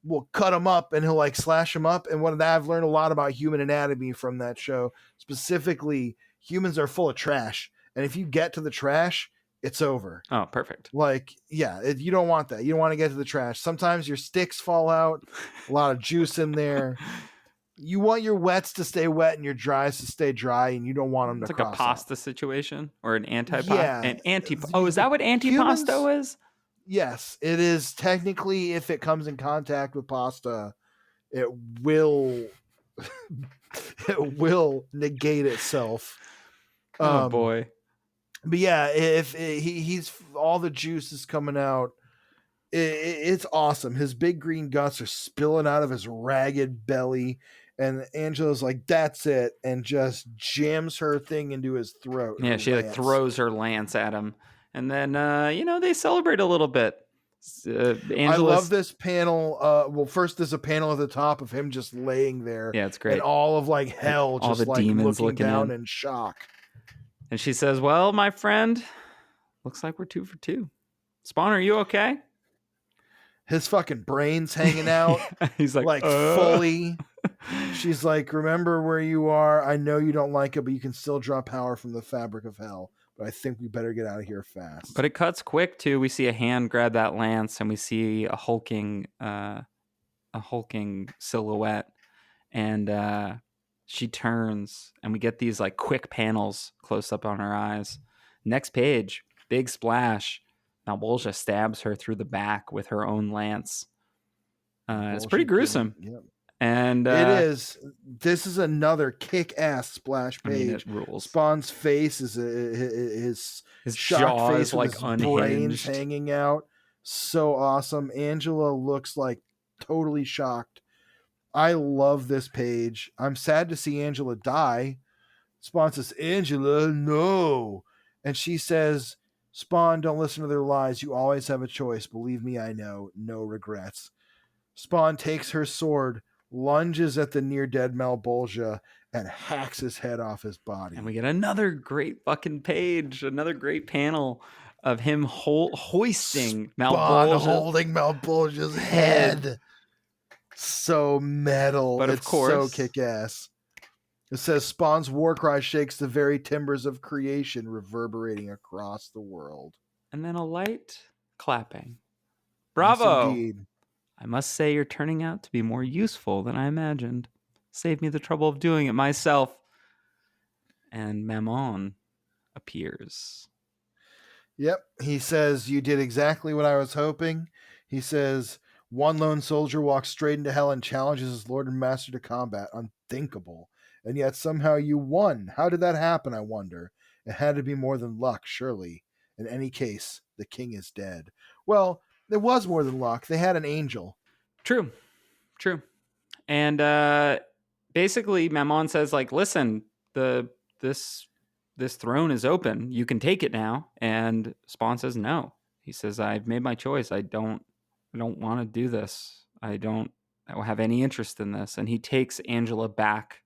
will cut him up, and he'll like slash him up. And what I've learned a lot about human anatomy from that show. Specifically, humans are full of trash. And if you get to the trash, it's over. Oh, perfect. Like, yeah, you don't want that. You don't want to get to the trash. Sometimes your sticks fall out, a lot of juice in there. You want your wets to stay wet and your dries to stay dry, and you don't want them to cross. It's like a pasta situation or an antipasta. Yeah. Oh, is that what antipasto is? Yes, it is. Technically, if it comes in contact with pasta, it will negate itself. Oh boy. But yeah, if he's all the juice is coming out, it's awesome. His big green guts are spilling out of his ragged belly, and Angela's like, "That's it," and just jams her thing into his throat. Yeah, she like throws her lance at him, and then they celebrate a little bit. I love this panel. Well, first there's a panel at the top of him just laying there. Yeah, it's great. And all of like hell, all just the like demons looking down in shock. And she says, "Well, my friend, looks like we're 2 for 2. Spawn, are you okay?" His fucking brain's hanging out. He's like fully. She's like, "Remember where you are. I know you don't like it, but you can still draw power from the fabric of hell. But I think we better get out of here fast." But it cuts quick too. We see a hand grab that lance, and we see a hulking silhouette, and she turns, and we get these like quick panels close up on her eyes. Next page, big splash. Malebolgia stabs her through the back with her own lance. It's pretty gruesome. Yep. And it is. This is another kick-ass splash page. I mean, it rules. Spawn's face is his jaw face is like his unhinged, brains hanging out. So awesome. Angela looks like totally shocked. I love this page. I'm sad to see Angela die. Spawn says, "Angela, no," and she says, "Spawn, don't listen to their lies. You always have a choice. Believe me, I know. No regrets." Spawn takes her sword, lunges at the near-dead Malebolgia, and hacks his head off his body. And we get another great fucking page, another great panel of him hoisting Spawn Malebolgia holding Malebolgia's head. So metal. But of it's course, so kick-ass. It says Spawn's war cry shakes the very timbers of creation, reverberating across the world. And then a light clapping. Bravo! Yes, indeed. I must say you're turning out to be more useful than I imagined. Saved me the trouble of doing it myself. And Mammon appears. Yep. He says, you did exactly what I was hoping. He says, one lone soldier walks straight into hell and challenges his lord and master to combat. Unthinkable. And yet somehow you won. How did that happen, I wonder? It had to be more than luck, surely. In any case, the king is dead. Well, it was more than luck. They had an angel. True. And basically, Mammon says, like, listen, this throne is open. You can take it now. And Spawn says no. He says, I've made my choice. I don't want to do this. I don't have any interest in this. And he takes Angela back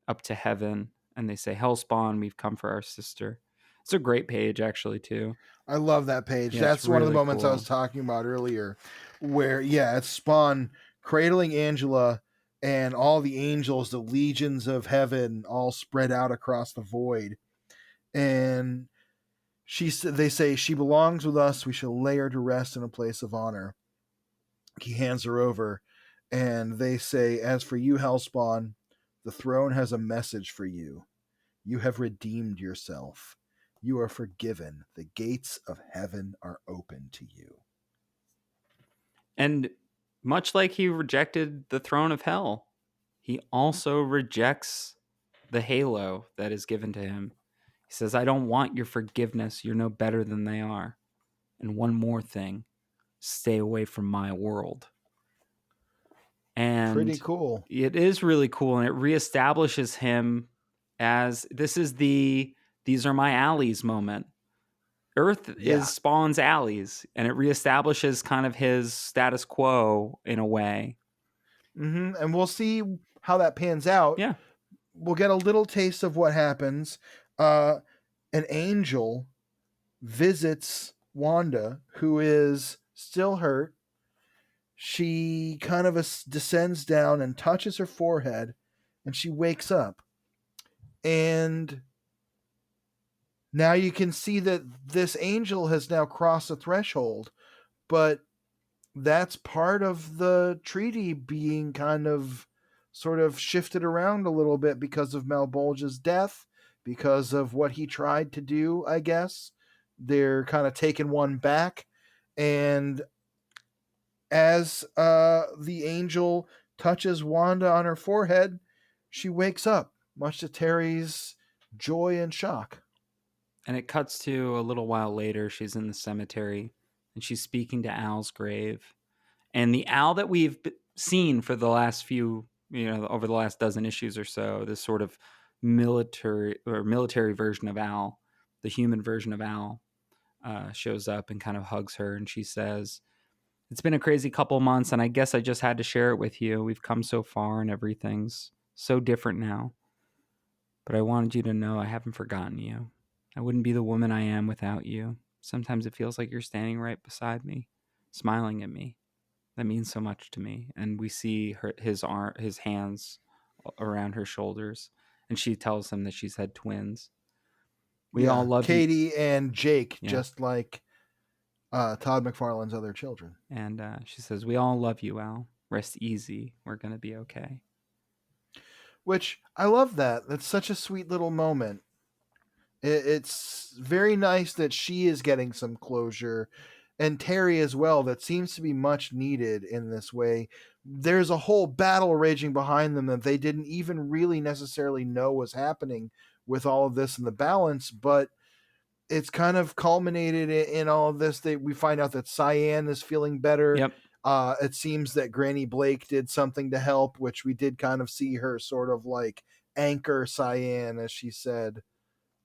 up to heaven, and they say, Hellspawn, we've come for our sister. It's a great page, actually, too. I love that page. Yeah, that's one of the really moments I was talking about earlier, where, it's Spawn cradling Angela and all the angels, the legions of heaven, all spread out across the void. And they say, she belongs with us. We shall lay her to rest in a place of honor. He hands her over, and they say, as for you, Hellspawn, the throne has a message for you. You have redeemed yourself. You are forgiven. The gates of heaven are open to you. And much like he rejected the throne of hell, he also rejects the halo that is given to him. He says, I don't want your forgiveness. You're no better than they are. And one more thing, stay away from my world. And pretty cool. It is really cool. And it reestablishes him as these are my alleys moment. Earth is Spawn's alleys, and it reestablishes kind of his status quo in a way. Mm-hmm. And we'll see how that pans out. Yeah. We'll get a little taste of what happens. An angel visits Wanda, who is still hurt. She kind of descends down and touches her forehead, and she wakes up. And now you can see that this angel has now crossed the threshold, but that's part of the treaty being kind of sort of shifted around a little bit because of Malebolgia's death, because of what he tried to do, I guess. They're kind of taking one back. And as the angel touches Wanda on her forehead, she wakes up, much to Terry's joy and shock. And it cuts to a little while later. She's in the cemetery, and she's speaking to Al's grave. And the Al that we've seen for the last few, over the last dozen issues or so, this sort of military version of Al, the human version of Al, shows up and kind of hugs her. And she says, it's been a crazy couple months, and I guess I just had to share it with you. We've come so far, and everything's so different now. But I wanted you to know I haven't forgotten you. I wouldn't be the woman I am without you. Sometimes it feels like you're standing right beside me, smiling at me. That means so much to me. And we see his hands around her shoulders, and she tells him that she's had twins. We all love Katie and Jake, just like Todd McFarlane's other children. And she says, we all love you, Al. Rest easy. We're going to be okay. Which, I love that. That's such a sweet little moment. It's very nice that she is getting some closure, and Terry as well. That seems to be much needed in this way. There's a whole battle raging behind them that they didn't even really necessarily know was happening with all of this in the balance, but it's kind of culminated in all of this. We find out that Cyan is feeling better. Yep. It seems that Granny Blake did something to help, which we did kind of see her sort of like anchor Cyan, as she said,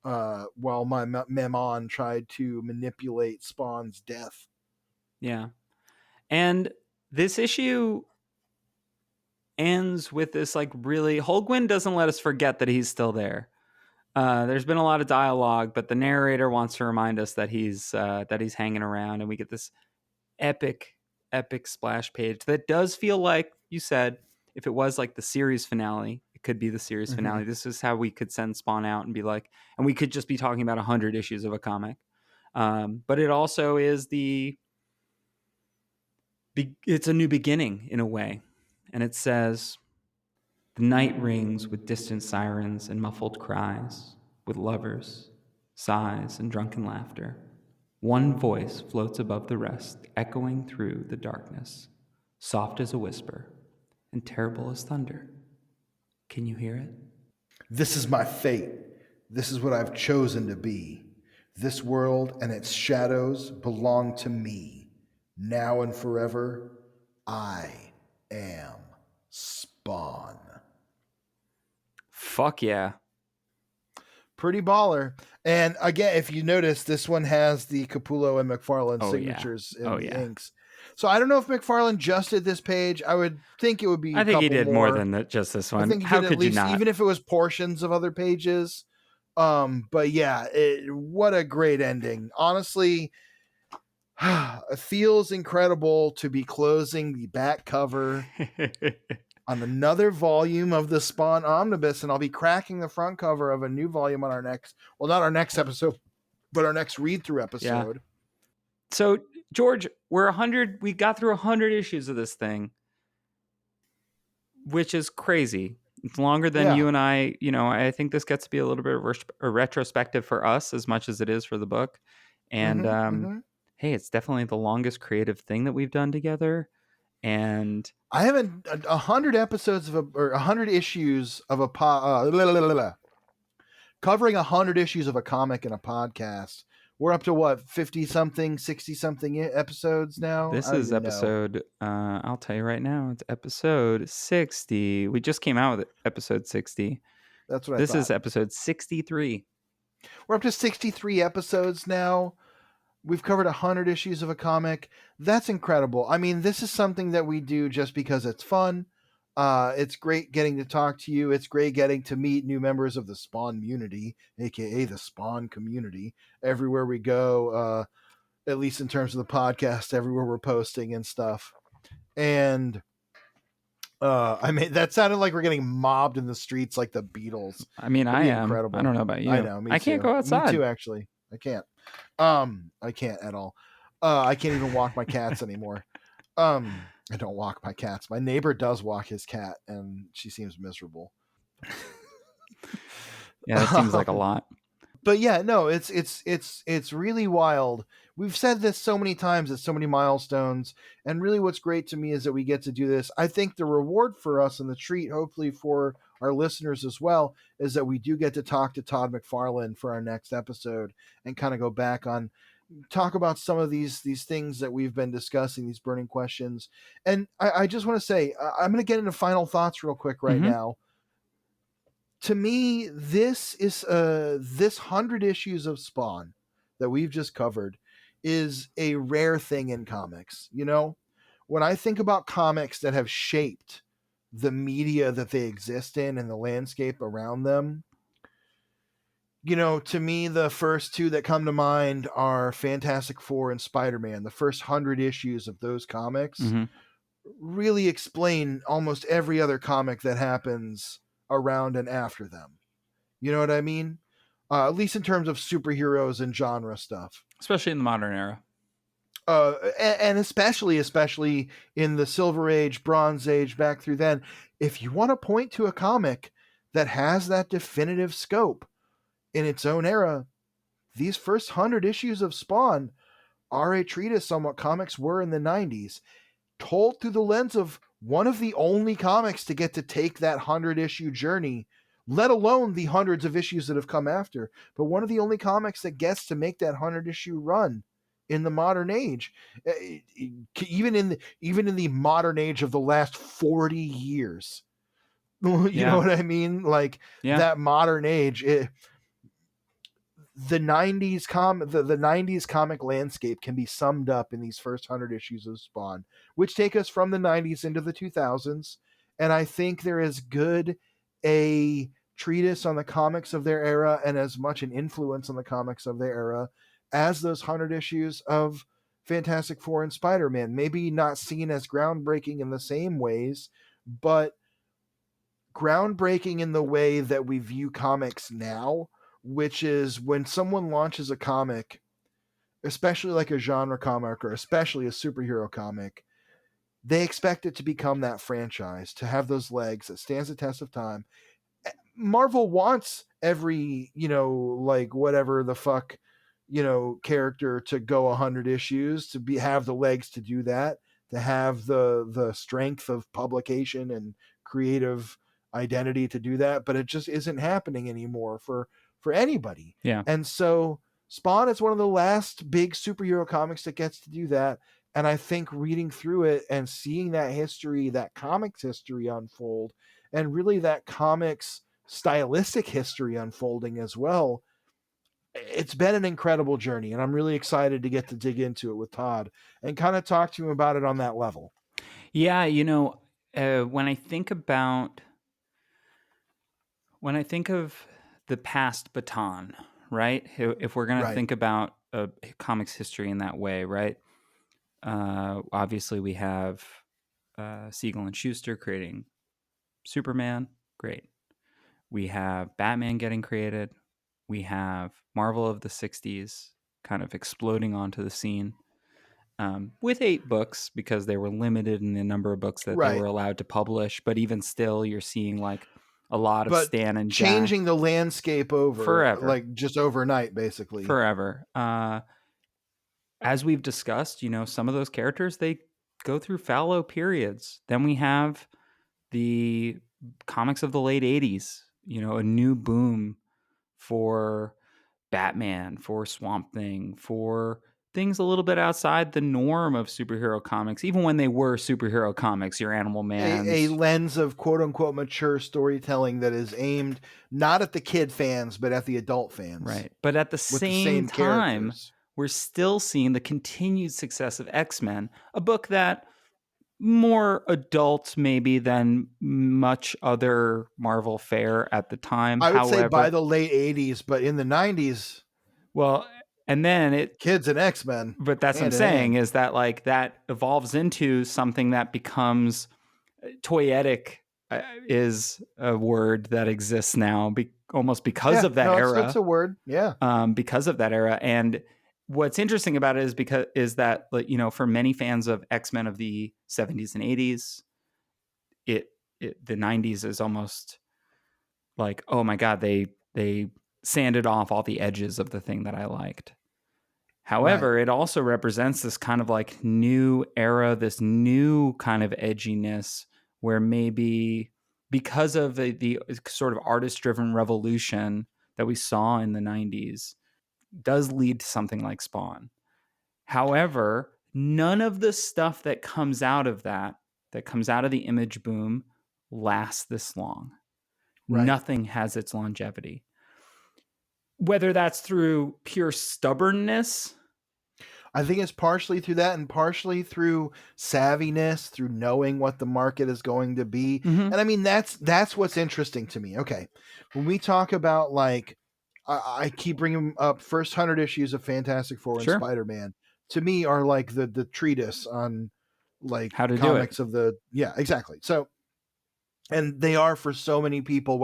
while my Mammon tried to manipulate Spawn's death. Yeah. And this issue ends with this like really Holguin doesn't let us forget that he's still there. There's been a lot of dialogue, but the narrator wants to remind us that he's hanging around, and we get this epic splash page that does feel like you said, if it was like the series finale, it could be the series finale. This is how we could send Spawn out and be like, and we could just be talking about 100 issues of a comic. But it also is it's a new beginning in a way. And it says, the night rings with distant sirens and muffled cries, with lovers, sighs, and drunken laughter. One voice floats above the rest, echoing through the darkness, soft as a whisper and terrible as thunder. Can you hear it? This is my fate. This is what I've chosen to be. This world and its shadows belong to me. Now and forever, I am Spawn. Fuck yeah. Pretty baller. And again, if you notice, this one has the Capullo and McFarlane signatures in the inks. So I don't know if McFarlane just did this page. I would think it would be. I think he did more than that, just this one. I think he did at least, even if it was portions of other pages. But yeah, what a great ending. Honestly, it feels incredible to be closing the back cover on another volume of the Spawn Omnibus, and I'll be cracking the front cover of a new volume on our next, well, not our next episode, but our next read-through episode. Yeah. So, George, we got through 100 issues of this thing, which is crazy. It's longer than you and I, I think this gets to be a little bit of a retrospective for us as much as it is for the book. And hey, it's definitely the longest creative thing that we've done together. And I haven't 100 episodes or 100 issues of a covering 100 issues of a comic in a podcast. We're up to what, 50 something, 60 something episodes now. This is episode. I'll tell you right now, it's episode 60. We just came out with episode 60. That's what this is episode 63. We're up to 63 episodes now. We've covered 100 issues of a comic. That's incredible. I mean, this is something that we do just because it's fun. It's great getting to talk to you. It's great getting to meet new members of the Spawn community, aka the Spawn community, everywhere we go, at least in terms of the podcast, everywhere we're posting and stuff. And I mean, that sounded like we're getting mobbed in the streets like the Beatles. I mean, I am. Incredible. I don't know about you. I know. I can't go outside. Me too, actually. I can't. I can't at all. I can't even walk my cats anymore. I don't walk my cats. My neighbor does walk his cat, and she seems miserable. Yeah, that seems like a lot. But yeah, no, it's really wild. We've said this so many times at so many milestones, and really what's great to me is that we get to do this. I think the reward for us and the treat, hopefully for our listeners as well, is that we do get to talk to Todd McFarlane for our next episode and kind of go back on, talk about some of these things that we've been discussing, these burning questions. And I just want to say, I'm going to get into final thoughts real quick right now. To me, this is this 100 issues of Spawn that we've just covered is a rare thing in comics. You know, when I think about comics that have shaped the media that they exist in and the landscape around them, you know, to me, the first two that come to mind are Fantastic Four and Spider-Man. The first 100 issues of those comics really explain almost every other comic that happens around and after them. You know what I mean? At least in terms of superheroes and genre stuff. Especially in the modern era. And especially in the Silver Age, Bronze Age, back through then. If you want to point to a comic that has that definitive scope in its own era, these first 100 issues of Spawn are a treatise on what comics were in the 90s, told through the lens of one of the only comics to get to take that 100-issue journey, let alone the hundreds of issues that have come after, but one of the only comics that gets to make that 100-issue run in the modern age, even in the modern age of the last 40 years. You know what I mean? Like that modern age, the 90s the 90s comic landscape can be summed up in these first 100 issues of Spawn, which take us from the 90s into the 2000s and I think they're as good a treatise on the comics of their era and as much an influence on the comics of their era as those 100 issues of Fantastic Four and Spider-Man. Maybe not seen as groundbreaking in the same ways, but groundbreaking in the way that we view comics now, which is when someone launches a comic, especially like a genre comic or especially a superhero comic, they expect it to become that franchise, to have those legs that stands the test of time. Marvel wants every, like whatever the fuck, character to go 100 issues, to have the legs to do that, to have the strength of publication and creative identity to do that, but it just isn't happening anymore for anybody. Yeah. And so Spawn is one of the last big superhero comics that gets to do that. And I think reading through it and seeing that history, that comics history unfold, and really that comics stylistic history unfolding as well, it's been an incredible journey. And I'm really excited to get to dig into it with Todd and kind of talk to him about it on that level. Yeah, when I think of the past baton, right? If we're going to Right. think about comics history in that way, right? Obviously, we have Siegel and Schuster creating Superman. Great. We have Batman getting created. We have Marvel of the 60s kind of exploding onto the scene with 8 books because they were limited in the number of books that they Right. were allowed to publish. But even still, you're seeing like a lot of But Stan and changing Jack. the landscape over Forever. like just overnight, basically. Forever. As we've discussed, some of those characters, they go through fallow periods. Then we have the comics of the late 80s, a new boom for Batman, for Swamp Thing, for things a little bit outside the norm of superhero comics, even when they were superhero comics, your Animal A Man's. lens of quote unquote mature storytelling that is aimed not at the kid fans, but at the adult fans. Right. But at the with the same same time, characters. we're still seeing the continued success of X-Men, a book that more adult maybe than much other Marvel fare at the time. I would say by However, the late 80s, but in the 90s, well, and then kids and X-Men. But that's what I'm saying is that like that evolves into something that becomes toyetic is a word that exists now almost because of that era. It's a word. Yeah. Because of that era. And what's interesting about it is that for many fans of X-Men of the 70s and 80s, the 90s is almost like, oh my God, they sanded off all the edges of the thing that I liked. However, It also represents this kind of like new era, this new kind of edginess where maybe because of the sort of artist-driven revolution that we saw in the 90s does lead to something like Spawn. However, none of the stuff that comes out of that comes out of the image boom lasts this long. Right. Nothing has its longevity. Whether that's through pure stubbornness, I think it's partially through that and partially through savviness, through knowing what the market is going to be. Mm-hmm. And I mean, that's what's interesting to me. Okay. When we talk about like, I keep bringing up first 100 issues of Fantastic Four and Spider-Man, to me are like the treatise on like how to comics do it. of the, yeah, exactly. So, and they are for so many people,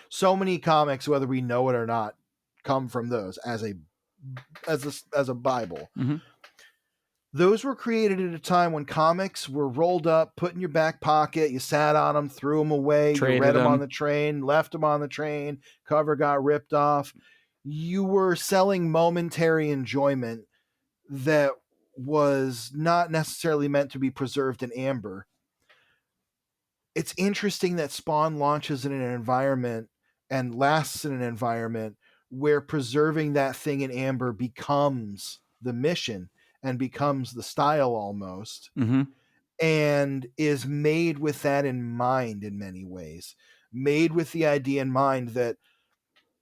so many comics, whether we know it or not, come from those as a Bible. Mm-hmm. Those were created at a time when comics were rolled up, put in your back pocket, you sat on them, threw them away, you read them on the train, left them on the train, cover got ripped off. You were selling momentary enjoyment that was not necessarily meant to be preserved in amber. It's interesting that Spawn launches in an environment and lasts in an environment where preserving that thing in amber becomes the mission and becomes the style almost, and is made with that in mind in many ways. Made with the idea in mind that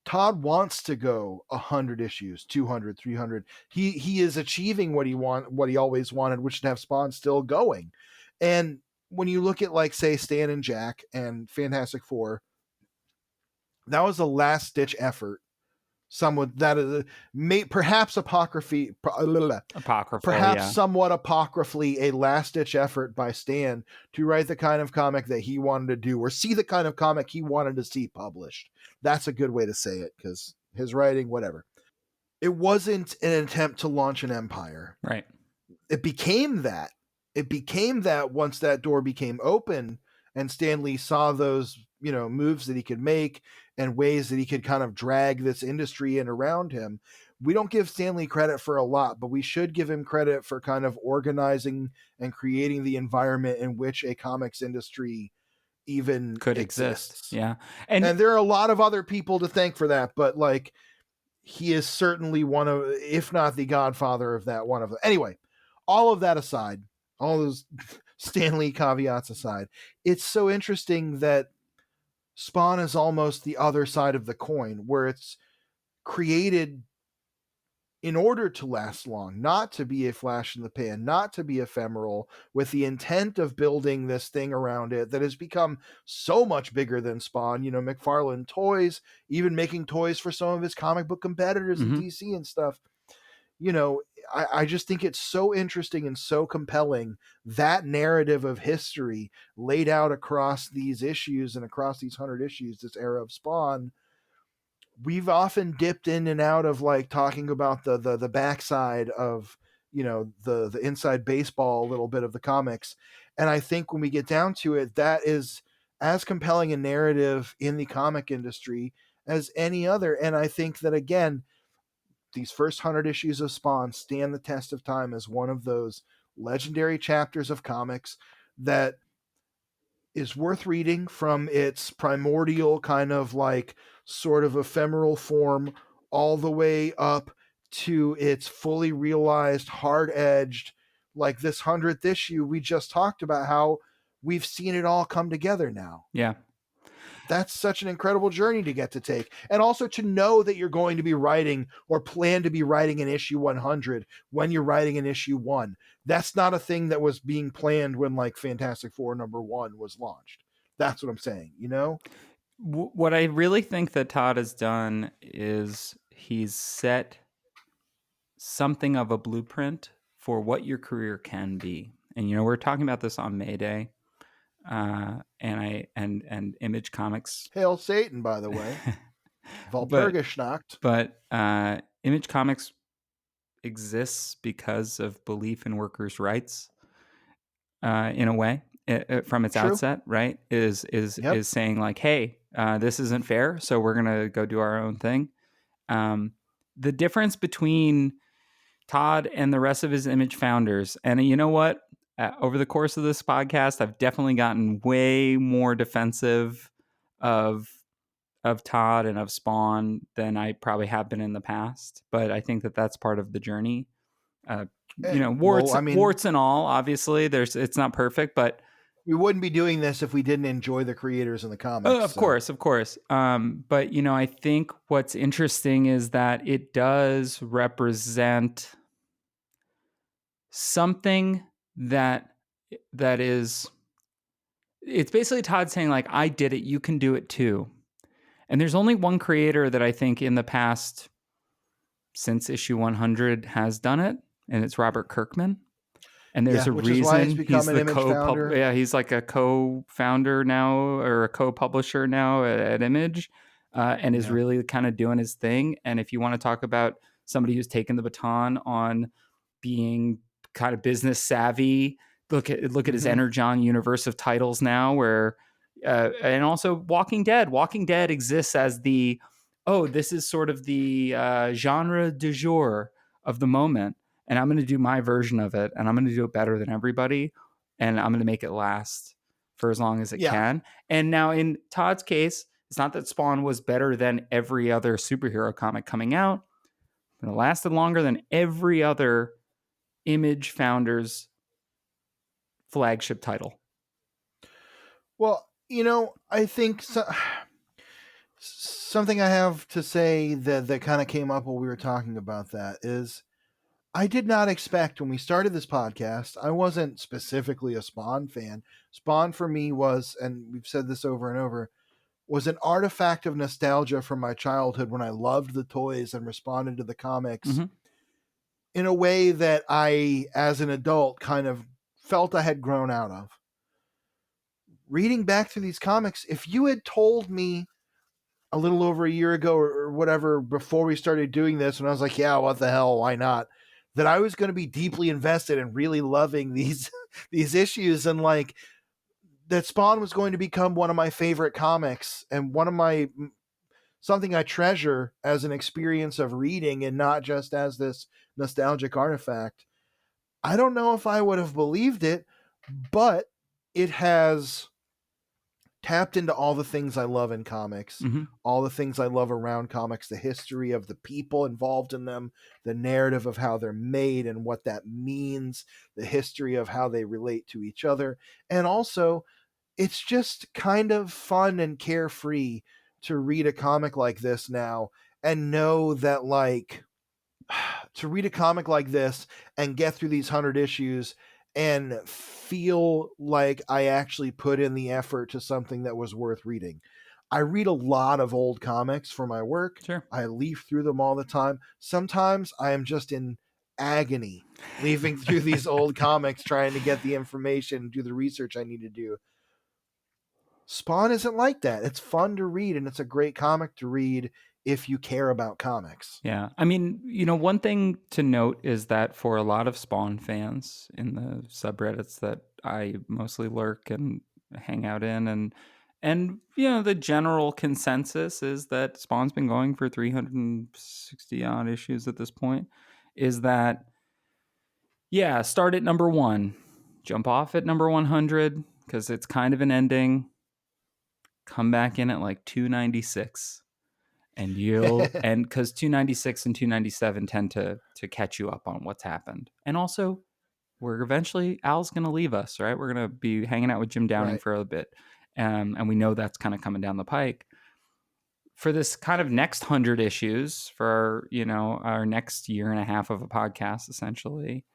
Todd wants to go 100 issues, 200, 300. He is achieving what he always wanted, which is to have Spawn still going. And when you look at, like, say, Stan and Jack and Fantastic Four, that was a last ditch effort. Some would that is perhaps Apocryphal, perhaps yeah. somewhat apocryphally a last ditch effort by Stan to write the kind of comic that he wanted to do, or see the kind of comic he wanted to see published. That's a good way to say it, because his writing, whatever. It wasn't an attempt to launch an empire. Right. It became that. It became that once that door became open and Stan Lee saw those, moves that he could make and ways that he could kind of drag this industry in around him. We don't give Stan Lee credit for a lot, but we should give him credit for kind of organizing and creating the environment in which a comics industry even Could exists. exist. Yeah. And there are a lot of other people to thank for that, but like, he is certainly one of, if not the godfather of that, one of them. Anyway, all of that aside, all those Stan Lee caveats aside, it's so interesting that Spawn is almost the other side of the coin, where it's created in order to last long, not to be a flash in the pan, not to be ephemeral, with the intent of building this thing around it that has become so much bigger than Spawn. McFarlane Toys, even making toys for some of his comic book competitors in DC and stuff. I just think it's so interesting and so compelling, that narrative of history laid out across these issues and across these 100 issues, this era of Spawn. We've often dipped in and out of, like, talking about the backside of, the inside baseball, a little bit of the comics. And I think when we get down to it, that is as compelling a narrative in the comic industry as any other. And I think that, again, these first 100 issues of Spawn stand the test of time as one of those legendary chapters of comics that is worth reading, from its primordial kind of like sort of ephemeral form all the way up to its fully realized, hard-edged, like this 100th issue. We just talked about how we've seen it all come together now. Yeah. That's such an incredible journey to get to take. And also to know that you're going to be writing, or plan to be writing, an issue 100 when you're writing an issue 1. That's not a thing that was being planned when, like, Fantastic Four #1 was launched. That's what I'm saying, What I really think that Todd has done is he's set something of a blueprint for what your career can be. And we're talking about this on May Day. And Image Comics. Hail Satan, by the way. Walpurgisnacht. But Image Comics exists because of belief in workers' rights. In a way, from its outset, right? Is saying, like, hey, this isn't fair, so we're gonna go do our own thing. The difference between Todd and the rest of his Image founders, and you know what? Over the course of this podcast, I've definitely gotten way more defensive of Todd and of Spawn than I probably have been in the past. But I think that that's part of the journey. Warts and all. Obviously, it's not perfect, but we wouldn't be doing this if we didn't enjoy the creators in the comics. Of course. But I think what's interesting is that it does represent something that is, it's basically Todd saying, like, I did it, you can do it too. And there's only one creator that I think in the past, since issue 100, has done it, and it's Robert Kirkman. And there's a reason he's the co-founder. Yeah, he's like a co-founder now, or a co-publisher now at Image, and is really kind of doing his thing. And if you want to talk about somebody who's taken the baton on being kind of business savvy, look at his Energon universe of titles now, where and also Walking Dead. Walking Dead exists as this is sort of the genre du jour of the moment, and I'm going to do my version of it, and I'm going to do it better than everybody, and I'm going to make it last for as long as it can. And now in Todd's case, it's not that Spawn was better than every other superhero comic coming out, but it lasted longer than every other Image founder's flagship title. Well, I think something I have to say that kind of came up while we were talking about that is, I did not expect when we started this podcast, I wasn't specifically a Spawn fan. Spawn for me was, and we've said this over and over, was an artifact of nostalgia from my childhood when I loved the toys and responded to the comics Mm-hmm. in a way that I, as an adult, kind of felt I had grown out of. Reading back through these comics, if you had told me a little over a year ago or whatever before we started doing this, and I was like, yeah, what the hell, why not? That I was going to be deeply invested in really loving these these issues, and like that Spawn was going to become one of my favorite comics and one of my something I treasure as an experience of reading and not just as this nostalgic artifact. I don't know if I would have believed it, but it has tapped into all the things I love in comics, Mm-hmm. all the things I love around comics, the history of the people involved in them, the narrative of how they're made and what that means, the history of how they relate to each other. And also, it's just kind of fun and carefree to read a comic like this now and know that, like, to read a comic like this and get through these 100 issues and feel like I actually put in the effort to something that was worth reading. I read a lot of old comics for my work. Sure. I leaf through them all the time. Sometimes I am just in agony leafing through these old comics trying to get the information, do the research I need to do. Spawn isn't like that. It's fun to read, and it's a great comic to read if you care about comics. Yeah. I mean, one thing to note is that for a lot of Spawn fans in the subreddits that I mostly lurk and hang out in, and the general consensus is that Spawn's been going for 360 odd issues at this point, is that, yeah, start at number 1, jump off at number 100 because it's kind of an ending, come back in at like 296. And because 296 and 297 tend to catch you up on what's happened. And also, we're eventually, Al's going to leave us, right? We're going to be hanging out with Jim Downing Right. for a bit. And we know that's kind of coming down the pike. For this kind of next 100 issues, for our next year and a half of a podcast, essentially,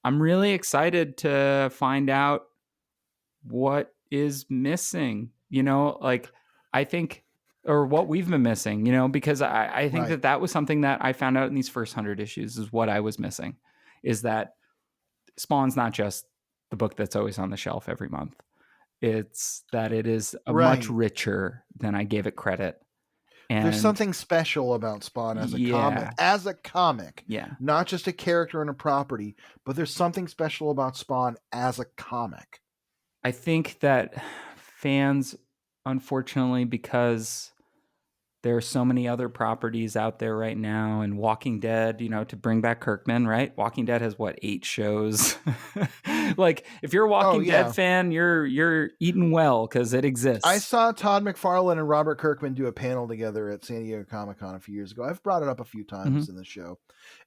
I'm really excited to find out what is missing. I think, or what we've been missing, because I think Right. that was something that I found out in these first 100 issues is what I was missing, is that Spawn's not just the book that's always on the shelf every month. It's that it is a much Right. richer than I gave it credit. And there's something special about Spawn as a comic, Yeah. not just a character and a property, but there's something special about Spawn as a comic. I think that fans, unfortunately, because there are so many other properties out there right now, and Walking Dead, to bring back Kirkman, right? Walking Dead has 8 shows. Like, if you're a Walking Dead fan, you're eating well because it exists. I saw Todd McFarlane and Robert Kirkman do a panel together at San Diego Comic-Con a few years ago. I've brought it up a few times in the show,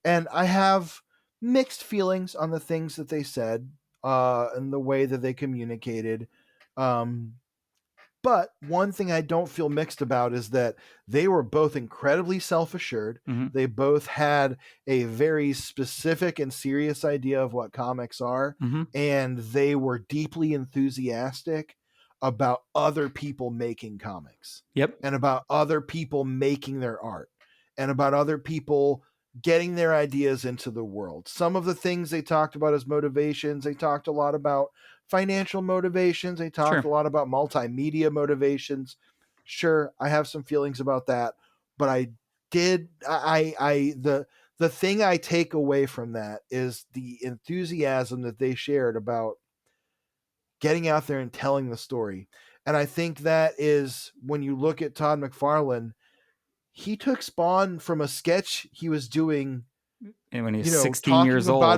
and I have mixed feelings on the things that they said and the way that they communicated. But one thing I don't feel mixed about is that they were both incredibly self-assured. They both had a very specific and serious idea of what comics are, and they were deeply enthusiastic about other people making comics. Yep. And about other people making their art, and about other people getting their ideas into the world. Some of the things they talked about as motivations, they talked a lot about financial motivations. They talked a lot about multimedia motivations. Sure, I have some feelings about that, but the thing I take away from that is the enthusiasm that they shared about getting out there and telling the story. And I think that is, when you look at Todd McFarlane, he took Spawn from a sketch he was doing, and when he's 16 years old, talking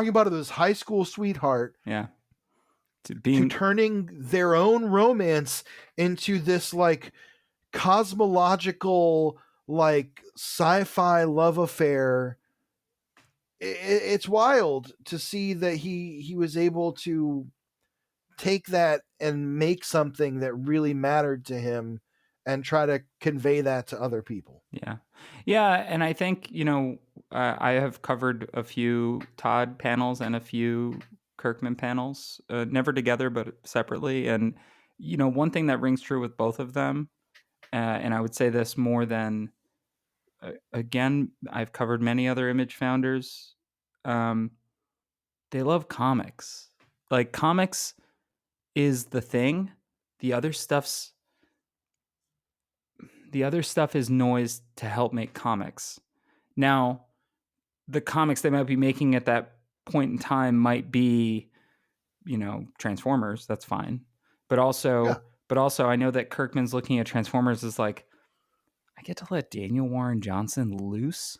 about it with his high school sweetheart, to turning their own romance into this like cosmological, like sci-fi love affair. It's wild to see that he was able to take that and make something that really mattered to him and try to convey that to other people. Yeah. And I think, I have covered a few Todd panels and a few Kirkman panels, never together but separately. And one thing that rings true with both of them, and I would say this more than again, I've covered many other image founders. They love comics. Like, comics is the thing. The other stuff's the other stuff is noise to help make comics. Now, the comics they might be making at that point in time might be, Transformers. That's fine. But also, I know that Kirkman's looking at Transformers as like, I get to let Daniel Warren Johnson loose.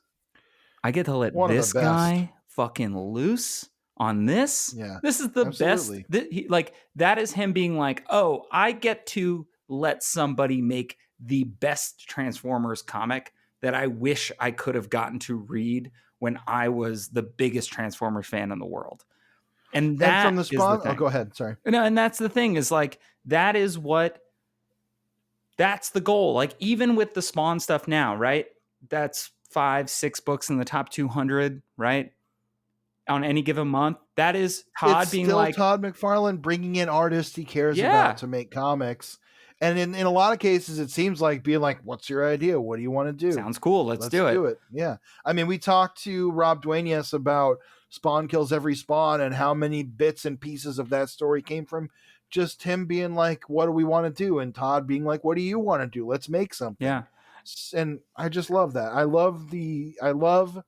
I get to let One of the this best. guy fucking loose on this. Yeah, This is the absolutely. best. That is him being like, oh, I get to let somebody make the best Transformers comic that I wish I could have gotten to read when I was the biggest Transformers fan in the world. And that from the is the Spawn. thing. Oh, go ahead. Sorry. No, and that's the thing, is like, that's the goal. Like, even with the Spawn stuff now, right? That's 5-6 books in the top 200, right? On any given month. That is Todd It's being still like, Todd McFarlane bringing in artists he cares about to make comics. And in a lot of cases, it seems like being like, what's your idea? What do you want to do? Sounds cool. Let's do it. Yeah. I mean, we talked to Rob Duenas about Spawn Kills Every Spawn and how many bits and pieces of that story came from just him being like, what do we want to do? And Todd being like, what do you want to do? Let's make something. Yeah. And I just love that. I love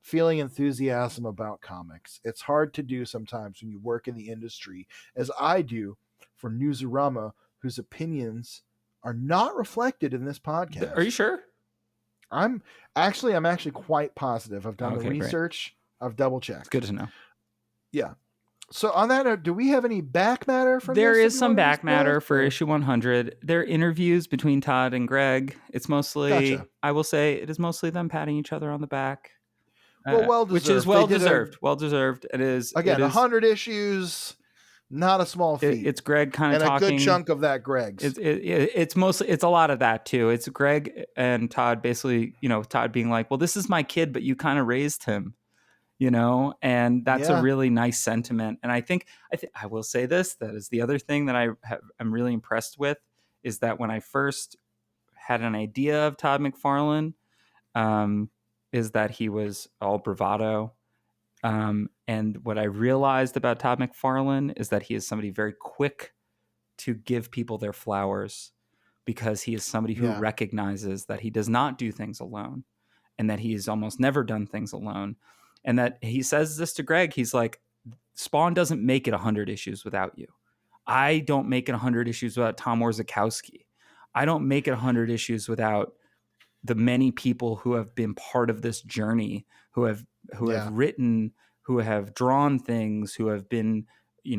feeling enthusiasm about comics. It's hard to do sometimes when you work in the industry, as I do for Newsarama, whose opinions are not reflected in this podcast. Are you sure? I'm actually quite positive. I've done the research. Great. I've double checked. It's good to know. Yeah. So on that note, do we have any back matter from there this? Is some back matter for issue 100. There are interviews between Todd and Greg. It's mostly, I will say, it is mostly them patting each other on the back. Well deserved. Which is well deserved. Well deserved. It is. Again, 100 issues. Not a small feat. It's Greg kind of talking. And a good chunk of that Greg's. It's mostly, it's a lot of that too. It's Greg and Todd basically, Todd being like, well, this is my kid, but you kind of raised him, and that's a really nice sentiment. And I think I will say this, that is the other thing that I'm really impressed with, is that when I first had an idea of Todd McFarlane, is that he was all bravado. And what I realized about Todd McFarlane is that he is somebody very quick to give people their flowers, because he is somebody who recognizes that he does not do things alone, and that he has almost never done things alone. And that he says this to Greg. He's like, Spawn doesn't make it 100 issues without you. I don't make it 100 issues without Tom Warzakowski. I don't make it 100 issues without the many people who have been part of this journey, who have written, who have drawn things, who have been,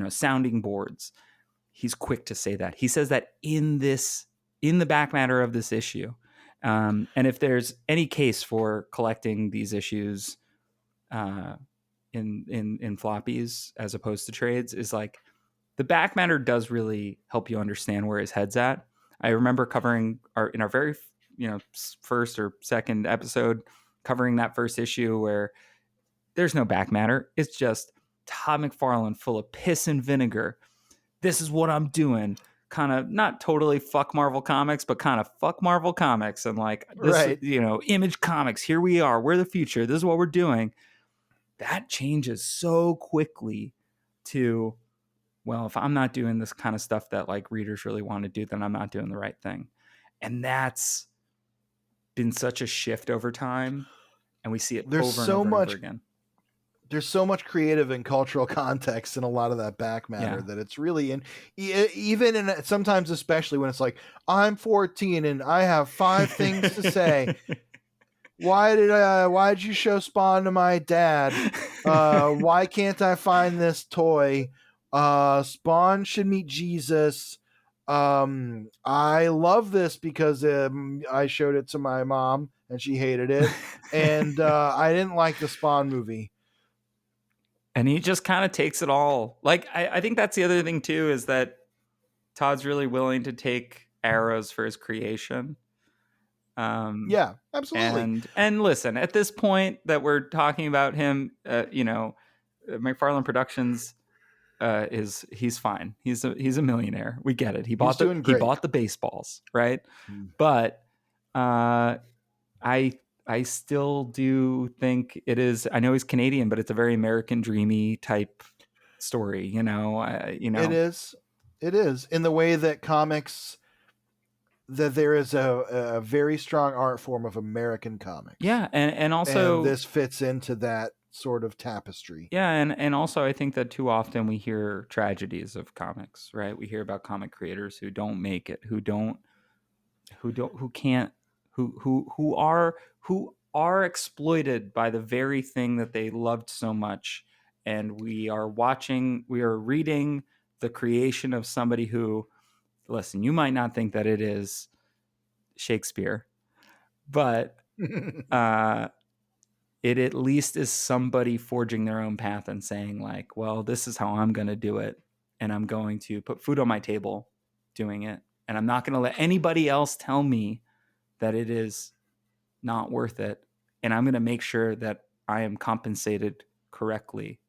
sounding boards. He's quick to say that. He says that in the back matter of this issue. And if there's any case for collecting these issues in floppies as opposed to trades, is like, the back matter does really help you understand where his head's at. I remember covering in our very first or second episode, covering that first issue where there's no back matter. It's just Todd McFarlane full of piss and vinegar. This is what I'm doing. Kind of not totally fuck Marvel Comics, but kind of fuck Marvel Comics. And like, this, Image Comics, here we are. We're the future. This is what we're doing. That changes so quickly to, well, if I'm not doing this kind of stuff that like readers really want to do, then I'm not doing the right thing. And that's been such a shift over time, and we see it over and over again. There's so much creative and cultural context in a lot of that back matter that it's really sometimes, especially when it's like, I'm 14 and I have 5 things to say. Why did you show Spawn to my dad? Why can't I find this toy? Spawn should meet Jesus. I love this because I showed it to my mom and she hated it, and I didn't like the Spawn movie. And he just kind of takes it all. Like, I think that's the other thing too, is that Todd's really willing to take arrows for his creation. Yeah, absolutely. And listen, at this point that we're talking about him, McFarlane Productions he's fine. He's a millionaire. We get it. He's doing He great. bought the baseballs, right? Mm. But I still do think it is. I know he's Canadian, but it's a very American dreamy type story. It is. It is in the way that comics, that there is a very strong art form of American comics. Yeah, and And also this fits into that sort of tapestry. yeah, and also I think that too often we hear tragedies of comics, right? We hear about comic creators who don't make it, who can't who are exploited by the very thing that they loved so much, and we are reading the creation of somebody who, listen, you might not think that it is Shakespeare, but it at least is somebody forging their own path and saying like, well, this is how I'm going to do it, and I'm going to put food on my table doing it, and I'm not going to let anybody else tell me that it is not worth it, and I'm going to make sure that I am compensated correctly.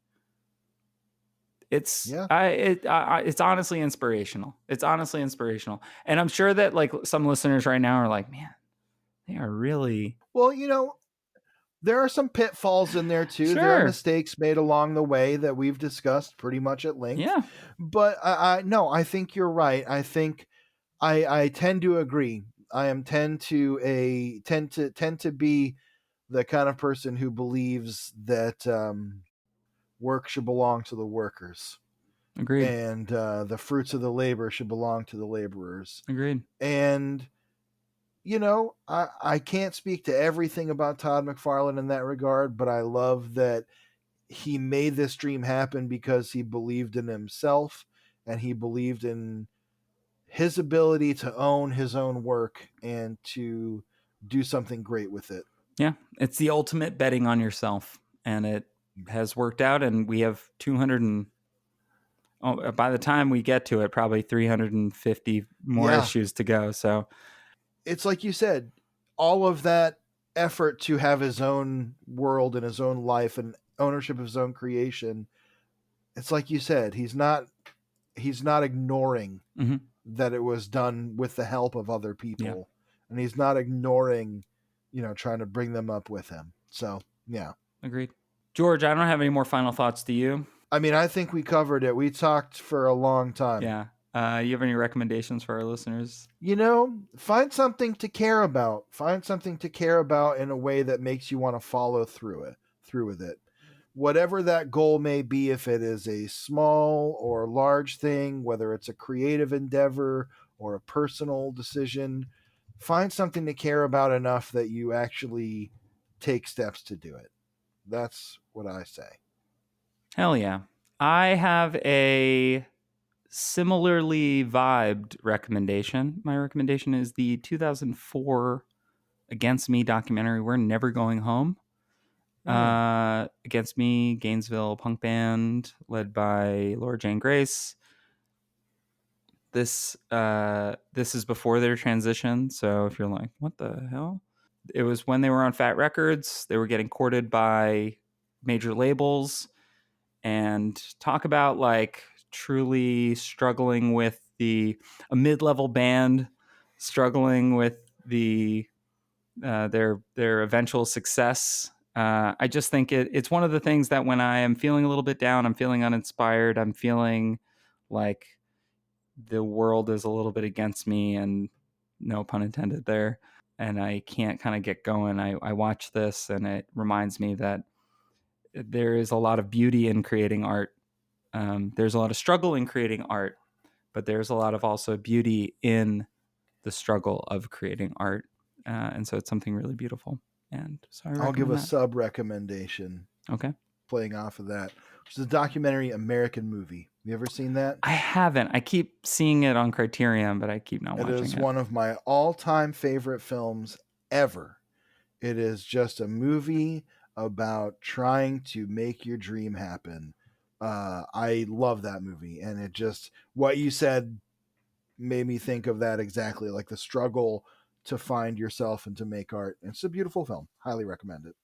It's it's honestly inspirational. It's honestly inspirational, and I'm sure that like some listeners right now are like, man, they are really Well, there are some pitfalls in there too. There are sure, mistakes made along the way that we've discussed pretty much at length. yeah, But I no, I think you're right. I think I tend to agree. I am tend to be the kind of person who believes that work should belong to the workers, agreed, and the fruits of the labor should belong to the laborers. agreed. And I can't speak to everything about Todd McFarlane in that regard, but I love that he made this dream happen because he believed in himself, and he believed in his ability to own his own work and to do something great with it. Yeah, it's the ultimate betting on yourself, and it has worked out. And we have 200 and by the time we get to it, probably 350 more Yeah, issues to go. So it's like you said, all of that effort to have his own world and his own life and ownership of his own creation. It's like you said, he's not ignoring mhm. that it was done with the help of other Yeah, people, and he's not ignoring, trying to bring them up with him. So yeah, agreed. George, I don't have any more final thoughts. Do you? I mean, I think we covered it. We talked for a long time. Yeah. You have any recommendations for our listeners? Find something to care about. Find something to care about in a way that makes you want to follow through with it. Whatever that goal may be, if it is a small or large thing, whether it's a creative endeavor or a personal decision, find something to care about enough that you actually take steps to do it. That's what I say. Hell yeah. I have a similarly vibed recommendation. My recommendation is the 2004 Against Me documentary, We're Never Going Home. Against Me, Gainesville punk band led by Laura Jane Grace. This is before their transition, so if you're like, what the hell? It was when they were on Fat Records. They were getting courted by major labels, and talk about like truly struggling with a mid-level band struggling with their eventual success. I just think it's one of the things that when I am feeling a little bit down, I'm feeling uninspired, I'm feeling like the world is a little bit against me, and no pun intended there, and I can't kind of get going. I watch this and it reminds me that there is a lot of beauty in creating art. There's a lot of struggle in creating art, but there's a lot of also beauty in the struggle of creating art. And so it's something really beautiful. And so I I'll give recommend a that. sub recommendation Okay. playing off of that, which is a documentary American Movie. You ever seen that? I haven't. I keep seeing it on Criterion, but I keep not It watching is it. one of my all-time favorite films ever. It is just a movie about trying to make your dream happen. I love that movie, and it just what you said made me think of that exactly, like the struggle to find yourself and to make art. It's a beautiful film. Highly recommend it.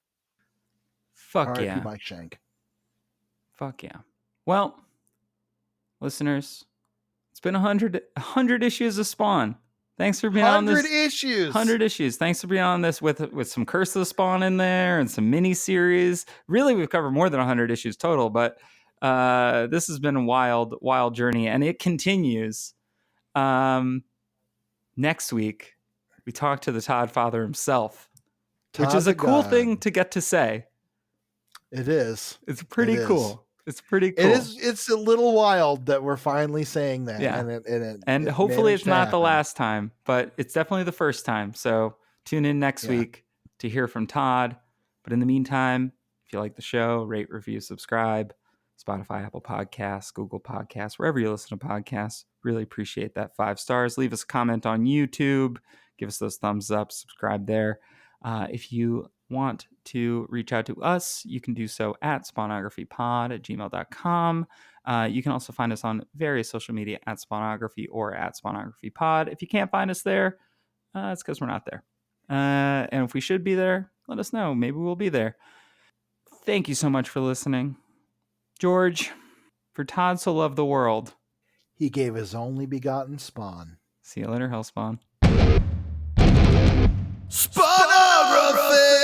Fuck R.I.P. yeah. Mike Shank. Fuck yeah. Well, listeners, it's been 100 issues of Spawn. Thanks for being on this. 100 issues. 100 issues. Thanks for being on this with some Curse of the Spawn in there and some mini series. Really, we've covered more than 100 issues total, but this has been a wild journey, and it continues. Next week, we talk to the Todd Father himself, which is a cool thing to get to say. It is. It's pretty cool. It's pretty cool. It is. It's a little wild that we're finally saying that. Yeah. And hopefully it's not the last time, but it's definitely the first time. So tune in next week to hear from Todd. But in the meantime, if you like the show, rate, review, subscribe. Spotify, Apple Podcasts, Google Podcasts, wherever you listen to podcasts. Really appreciate that 5 stars. Leave us a comment on YouTube. Give us those thumbs up. Subscribe there. If you want to reach out to us, you can do so at spawnographypod@gmail.com. You can also find us on various social media at Spawnography or at SpawnographyPod. If you can't find us there, it's because we're not there. And if we should be there, let us know. Maybe we'll be there. Thank you so much for listening. George, for Todd so loved the world, he gave his only begotten Spawn. See you later, Hellspawn. Spawnography!